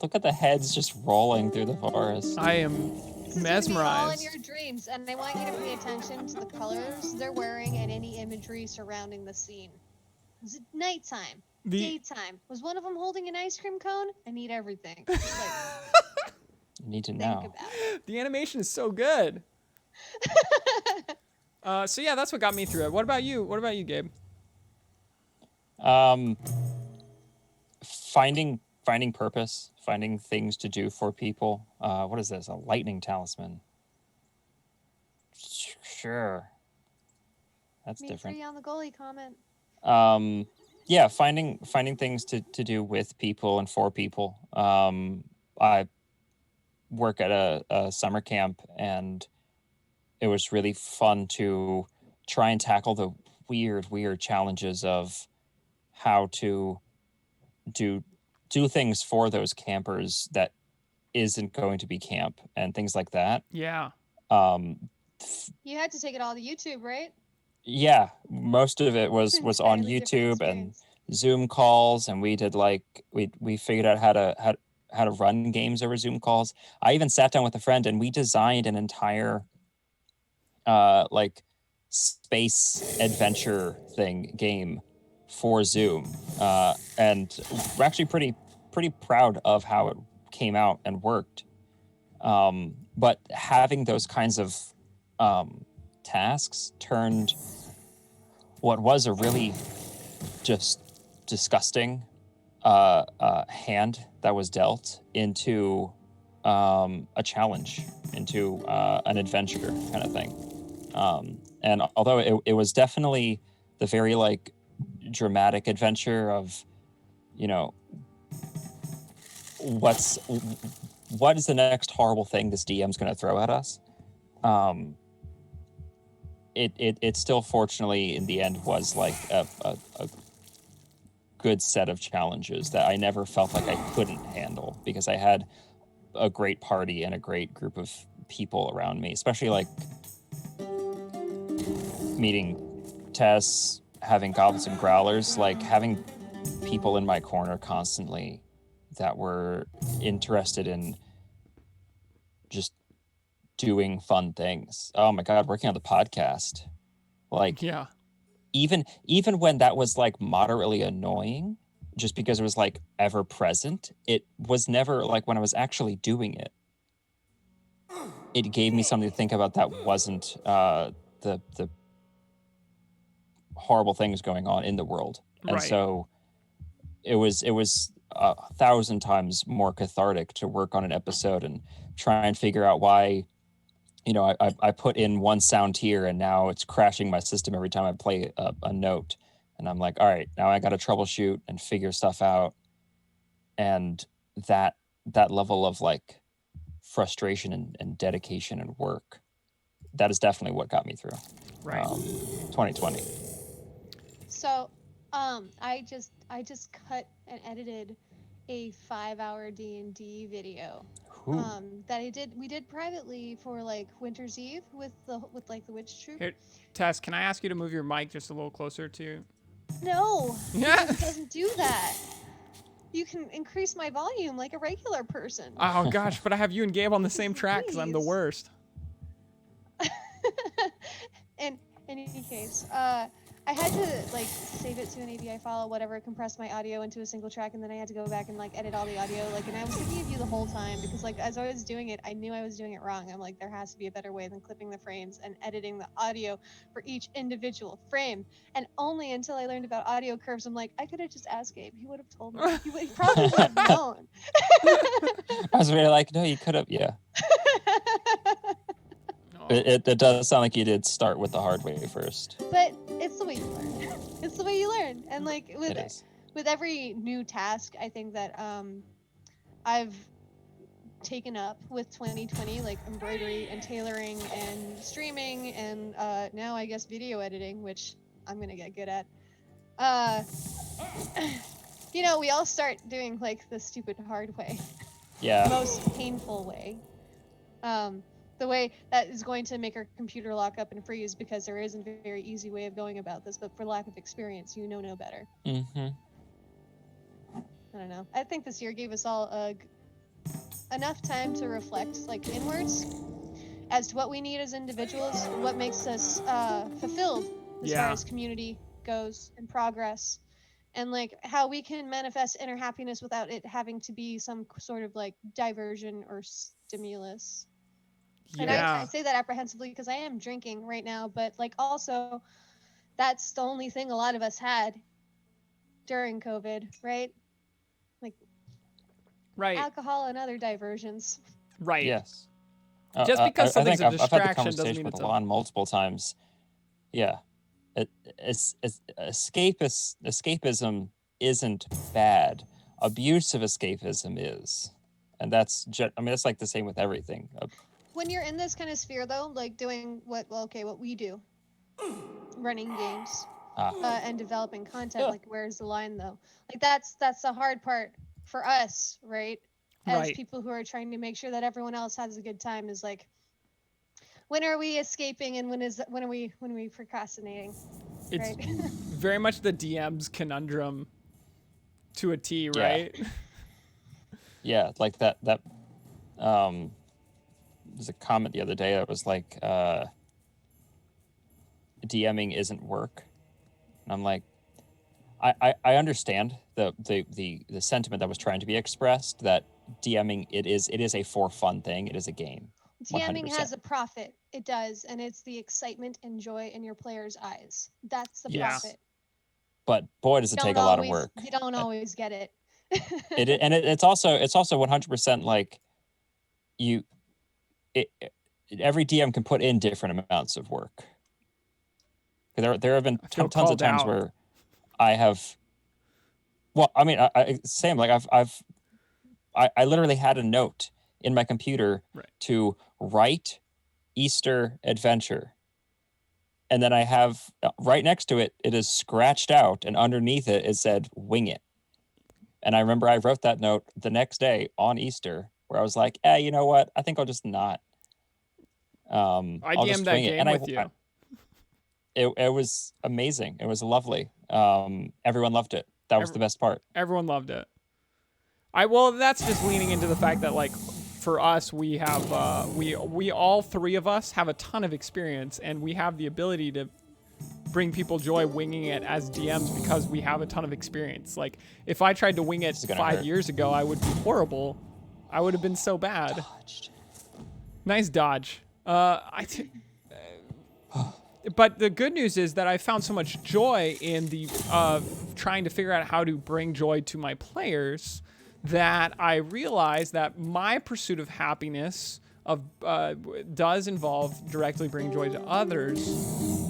C: Look at the heads just rolling through the forest.
A: I am
B: This is gonna be all in
A: mesmerized.
B: your dreams, and I want you to pay attention to the colors they're wearing and any imagery surrounding the scene. Is it nighttime? Daytime? Was one of them holding an ice cream cone? I need everything. Just, like,
C: You need to
B: think
C: know.
B: about it.
A: The animation is so good. So yeah, that's what got me through it. What about you? What about you, Gabe?
C: Finding purpose, finding things to do for people. What is this? A lightning talisman. Sure. That's
B: Me
C: different.
B: free on the goalie comment.
C: Yeah, finding things to do with people and for people. I work at a summer camp, and it was really fun to try and tackle the weird challenges of how to do things for those campers that isn't going to be camp and things like that.
A: Yeah.
B: You had to take it all to YouTube, right?
C: Yeah, most of it was on
B: Entirely different
C: YouTube and
B: experience.
C: Zoom calls, and we did we figured out how to run games over Zoom calls. I even sat down with a friend and we designed an entire like space adventure game for Zoom, and we're actually pretty proud of how it came out and worked. But having those kinds of tasks turned what was a really just disgusting hand that was dealt into a challenge, into an adventure kind of thing. And although it was definitely the very like dramatic adventure of, you know, what is the next horrible thing this DM's going to throw at us? It still fortunately in the end was like a good set of challenges that I never felt like I couldn't handle, because I had a great party and a great group of people around me, especially like meeting Tess, having goblins and growlers, like having people in my corner constantly that were interested in just doing fun things. Oh my God, working on the podcast. Like,
A: Yeah.
C: even when that was like moderately annoying, just because it was like ever present, it was never like when I was actually doing it, it gave me something to think about that wasn't the horrible things going on in the world. And
A: Right.
C: so it was 1,000 times more cathartic to work on an episode and try and figure out why, you know, I put in one sound here and now it's crashing my system every time I play a note. And I'm like, all right, now I got to troubleshoot and figure stuff out. And that level of like frustration and dedication and work, that is definitely what got me through
A: Right.
C: 2020.
B: So, I just cut and edited a 5-hour D&D video.
C: Ooh.
B: That we did privately for like Winter's Eve with like the witch troop.
A: Here, Tess, can I ask you to move your mic just a little closer to?
B: No,
A: Yeah.
B: it doesn't do that. You can increase my volume like a regular person.
A: Oh gosh, but I have you and Gabe on the same track because I'm the
B: Please.
A: worst.
B: In any case, I had to like save it to an AVI file, whatever, compress my audio into a single track, and then I had to go back and like edit all the audio. Like, and I was thinking of you the whole time because like as I was doing it, I knew I was doing it wrong. I'm like, there has to be a better way than clipping the frames and editing the audio for each individual frame. And only until I learned about audio curves, I'm like, I could have just asked Gabe. He would have told me. He probably would have known.
C: I was really like, no, you could have, yeah. It does sound like you did start with the hard way first.
B: But it's the way you learn. It's the way you learn. And like with every new task, I think that I've taken up with 2020, like embroidery and tailoring and streaming and now I guess video editing, which I'm gonna get good at. You know, we all start doing like the stupid hard way.
C: Yeah.
B: Most painful way. The way that is going to make our computer lock up and freeze because there isn't a very easy way of going about this, but for lack of experience, you know no better.
C: Mm-hmm.
B: I don't know. I think this year gave us all enough time to reflect, like, inwards as to what we need as individuals, what makes us fulfilled as far as community goes and progress, and, like, how we can manifest inner happiness without it having to be some sort of, like, diversion or stimulus. And I say that apprehensively because I am drinking right now, but like also that's the only thing a lot of us had during COVID, right? Like alcohol and other diversions.
A: Right.
C: Yes.
A: Just because something's a distraction
C: I've had the
A: doesn't
C: conversation
A: mean
C: with
A: it's
C: Alon multiple times. Yeah. Escapism isn't bad. Abusive escapism is. And that's that's like the same with everything.
B: When you're in this kind of sphere, though, like doing what we do, running games and developing content, like where's the line, though? Like that's the hard part for us, right? As people who are trying to make sure that everyone else has a good time is like, when are we escaping and when are we procrastinating?
A: It's
B: right?
A: very much the DM's conundrum to a T, right?
C: Yeah, like that. There's a comment the other day that was like, DMing isn't work. And I'm like, I understand the sentiment that was trying to be expressed, that DMing, it is a for fun thing. It is a game.
B: DMing
C: 100%.
B: has a profit. It does. And it's the excitement and joy in your players' eyes. That's the profit.
C: But boy, does it take a lot of work.
B: You don't always get it.
C: It's also 100% like every DM can put in different amounts of work. There have been tons of times where I have. Well, I mean, same. Like I literally had a note in my computer to write Easter adventure, and then I have right next to it, it is scratched out, and underneath it said wing it. And I remember I wrote that note the next day on Easter, where I was like, you know what? I think I'll just not.
A: I DM'd that game with you.
C: It was amazing. It was lovely. Everyone loved it. That was the best part.
A: Everyone loved it. Well, that's just leaning into the fact that, like, for us, we have we all three of us have a ton of experience, and we have the ability to bring people joy winging it as DMs because we have a ton of experience. Like, if I tried to wing it 5 years ago, I would be horrible. I would have been so bad.
C: Dodged.
A: Nice dodge. But the good news is that I found so much joy in the trying to figure out how to bring joy to my players that I realized that my pursuit of happiness does involve directly bringing joy to others,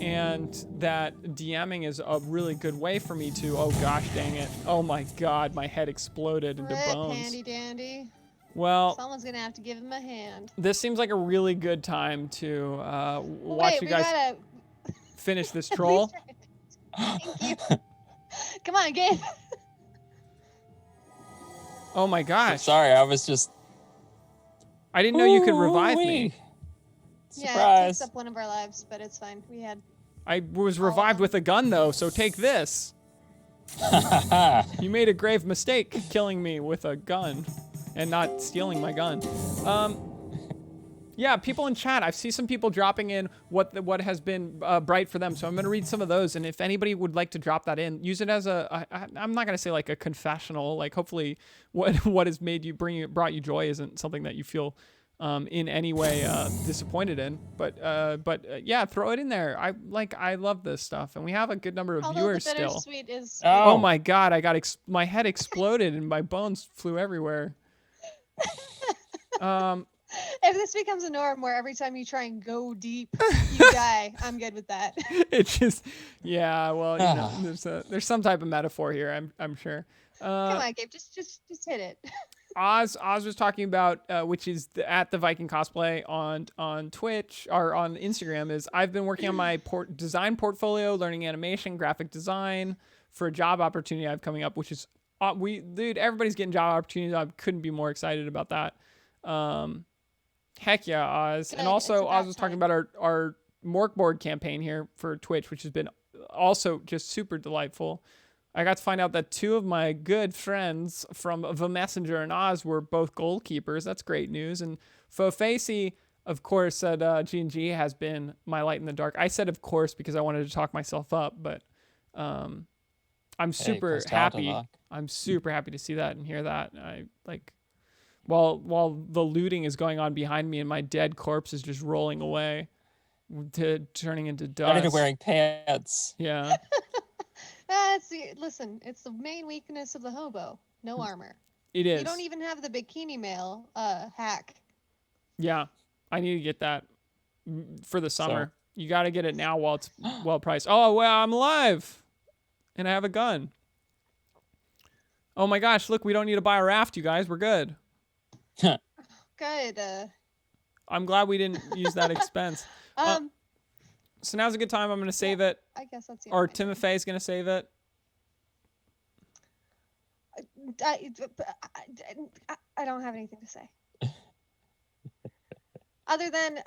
A: and that DMing is a really good way for me to. Oh gosh, dang it! Oh my God, my head exploded into bones.
B: Handy dandy.
A: Well,
B: someone's gonna have to give him a hand.
A: This seems like a really good time to watch you guys finish this troll.
B: Thank you. Come on, Gabe.
A: Oh my gosh.
C: Sorry, I was just.
A: I didn't know you could revive me.
C: Surprise.
B: Yeah, it takes up one of our lives, but it's fine.
A: I was revived with a gun though, so take this. You made a grave mistake killing me with a gun and not stealing my gun. Yeah, people in chat. I see some people dropping in what has been bright for them. So I'm going to read some of those. And if anybody would like to drop that in, use it as I'm not going to say like a confessional. Like hopefully what has made you brought you joy isn't something that you feel in any way disappointed in. But yeah, throw it in there. I love this stuff, and we have a good number of
B: Although
A: viewers
B: the
A: still.
B: bittersweet is.
A: Oh my god, I got my head exploded and my bones flew everywhere.
B: If this becomes a norm where every time you try and go deep, you die, I'm good with that.
A: It's just, yeah. Well, you know, there's some type of metaphor here. I'm sure.
B: Come on, Gabe, just hit it.
A: Oz was talking about, which is at the Viking cosplay on Twitch or on Instagram. Is I've been working on my design portfolio, learning animation, graphic design for a job opportunity I have coming up, which is dude, everybody's getting job opportunities. I couldn't be more excited about that. Heck yeah, Oz.
B: Good,
A: and also Oz was talking about our Morkboard campaign here for Twitch, which has been also just super delightful. I got to find out that 2 of my good friends from The Messenger and Oz were both goalkeepers. That's great news. And Fofacey, of course, said G&G has been my light in the dark. I said of course because I wanted to talk myself up, but I'm super happy. I'm super happy to see that and hear that. I like while the looting is going on behind me and my dead corpse is just rolling away, turning into dust.
C: Not even wearing pants.
A: Yeah.
B: Listen, it's the main weakness of the hobo. No armor.
A: It is.
B: You don't even have the bikini mail hack.
A: Yeah, I need to get that for the summer. So, you got to get it now while it's well priced. Oh, well, I'm alive. And I have a gun. Oh my gosh, look, we don't need to buy a raft, you guys. We're good.
B: Good.
A: I'm glad we didn't use that expense. So now's a good time. I'm going to save it.
B: I guess that's the
A: Or Timothy's going to save it.
B: I don't have anything to say. Other than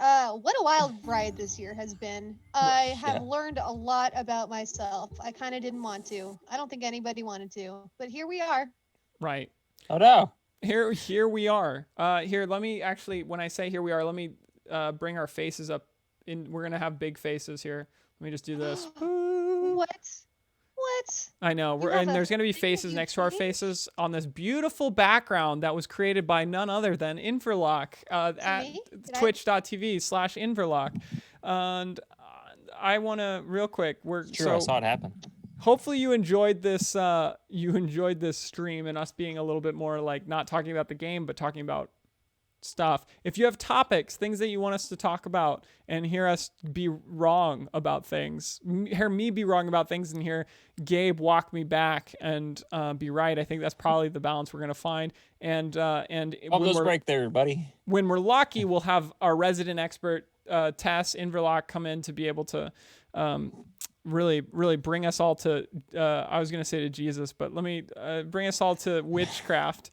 B: what a wild ride this year has been. I have learned a lot about myself. I kind of didn't want to. I don't think anybody wanted to. But here we are.
A: Right.
C: Oh, no.
A: Here we are. Here, let me actually, when I say here we are, let me bring our faces up. We're going to have big faces here. Let me just do this.
B: What?
A: I know. And there's going to be faces next to our faces on this beautiful background that was created by none other than Inverlock at twitch.tv/Inverlock. And I want to real quick.
C: I saw it happen.
A: Hopefully you enjoyed this. You enjoyed this stream and us being a little bit more like not talking about the game, but talking about stuff. If you have topics, things that you want us to talk about, and hear us be wrong about things, hear me be wrong about things, and hear Gabe walk me back and be right. I think that's probably the balance we're gonna find. And
C: those break there, buddy.
A: When we're lucky, we'll have our resident expert Tess Inverlock come in to be able to really bring us all to. I was gonna say to Jesus, but let me bring us all to witchcraft.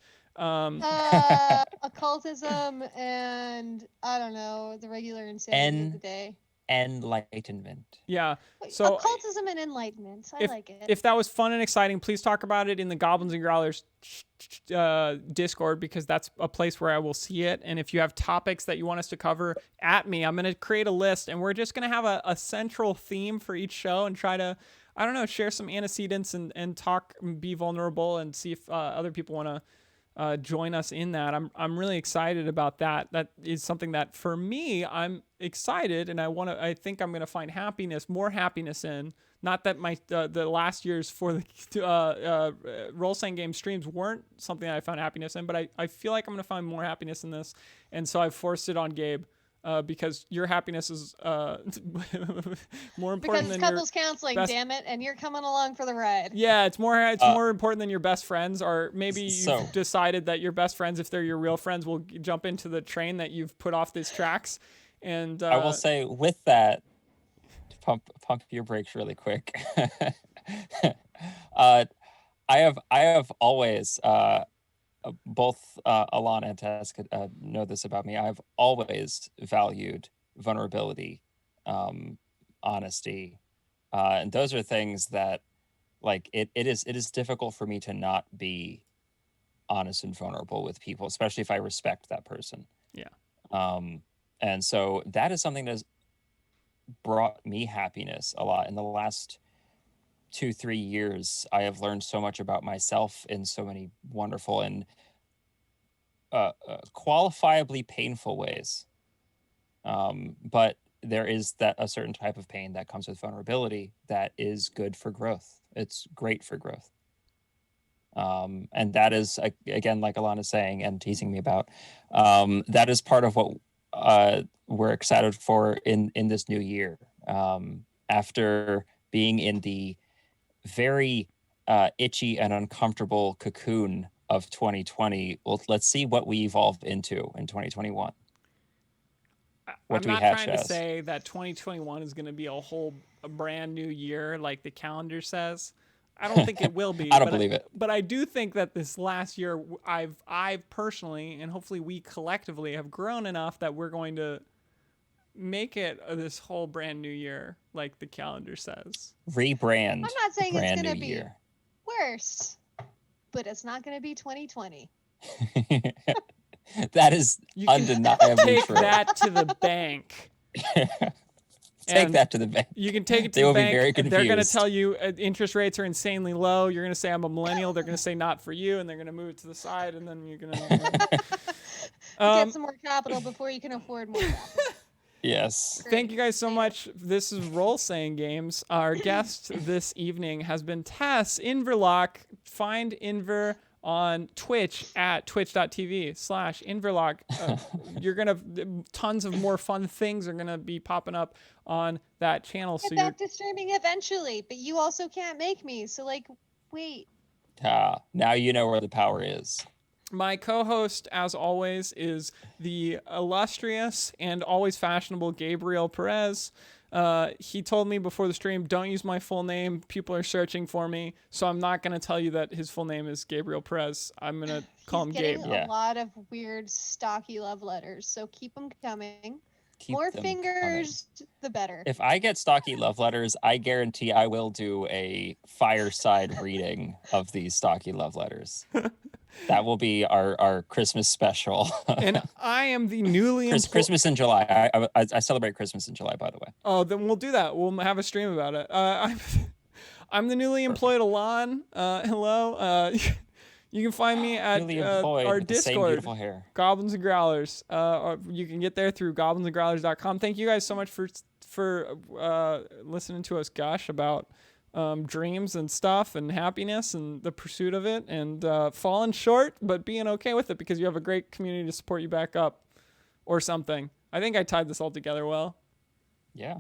B: Occultism and I don't know, the regular insanity of the day.
C: Enlightenment.
A: Yeah. So
B: occultism and enlightenment. I like it.
A: If that was fun and exciting, please talk about it in the Goblins and Growlers Discord, because that's a place where I will see it. And if you have topics that you want us to cover, at me. I'm going to create a list, and we're just going to have a central theme for each show and try to, I don't know, share some antecedents and talk, be vulnerable, and see if other people want to join us in that. I'm really excited about that. That is something that for me, I'm excited, and I think I'm going to find more happiness in. Not that my the last years for the role-playing game streams weren't something that I found happiness in, but I feel like I'm going to find more happiness in this, and so I've forced it on Gabe. Because your happiness is more important than
B: couples counseling, damn it, and you're coming along for the ride.
A: Yeah, it's more important than your best friends, or maybe you've decided that your best friends, if they're your real friends, will jump into the train that you've put off these tracks. And
C: I will say with that, to pump your brakes really quick. I have always. Both Alana and Tess know this about me. I've always valued vulnerability, honesty, and those are things that, like, it is difficult for me to not be honest and vulnerable with people, especially if I respect that person.
A: Yeah.
C: And so that is something that has brought me happiness a lot in the last 2-3 years. I have learned so much about myself in so many wonderful and qualifiably painful ways. But there is that a certain type of pain that comes with vulnerability that is good for growth. It's great for growth. And that is, again, like Alana's saying and teasing me about, that is part of what we're excited for in this new year. After being in the very itchy and uncomfortable cocoon of 2020, well, let's see what we evolve into in 2021.
A: I'm not trying to say that 2021 is going to be a brand new year like the calendar says. I don't think it will be.
C: I don't believe it.
A: But I do think that this last year, I've personally, and hopefully we collectively, have grown enough that we're going to make it this whole brand new year like the calendar says.
C: Rebrand.
B: I'm not saying it's going to be worse, but it's not going to be 2020.
C: That is undeniably
A: take
C: true.
A: that to the bank.
C: Take that to the bank.
A: You can take it to
C: the bank.
A: Be very
C: confused.
A: They're going to tell you interest rates are insanely low. You're going to say I'm a millennial. They're going to say not for you, and they're going to move it to the side, and then you're going to
B: get some more capital before you can afford more capital.
C: Yes.
A: Thank you guys so much. This is Role Saying Games. Our guest this evening has been Tess Inverlock. Find Inver on Twitch at twitch.tv/Inverlock. You're going to, tons of more fun things are going to be popping up on that channel.
B: Get back to streaming eventually, but you also can't make me. So, wait.
C: Now you know where the power is.
A: My co-host, as always, is the illustrious and always fashionable Gabriel Perez. He told me before the stream, don't use my full name. People are searching for me. So I'm not going to tell you that his full name is Gabriel Perez. I'm going to call him Gabe.
B: He's getting a lot of weird, stocky love letters. So keep them coming. More fingers, the better.
C: If I get stocky love letters, I guarantee I will do a fireside reading of these stocky love letters. That will be our Christmas special.
A: And I am the newly
C: Christmas in July. I celebrate Christmas in July, by the way.
A: Oh, then we'll do that. We'll have a stream about it. I'm the newly employed Alon. Hello. You can find me at our Discord, Goblins and Growlers. You can get there through goblinsandgrowlers.com. Thank you guys so much for listening to us gush about dreams and stuff and happiness and the pursuit of it and falling short, but being okay with it because you have a great community to support you back up or something. I think I tied this all together well.
C: Yeah.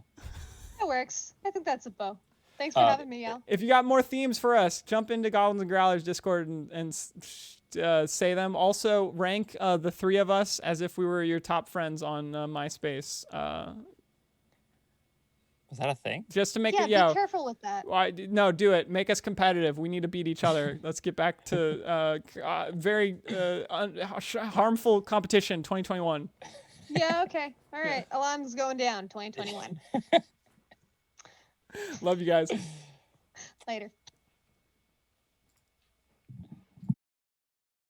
B: That works. I think that's a bow. Thanks for having me, Al.
A: If you got more themes for us, jump into Goblins and Growlers Discord and say them. Also, rank the three of us as if we were your top friends on MySpace.
C: Is that a thing?
A: Just to make it,
B: be careful with that.
A: No, do it. Make us competitive. We need to beat each other. Let's get back to very harmful competition 2021.
B: Yeah, okay. All right. Alon's going down 2021.
A: Love you guys.
B: Later.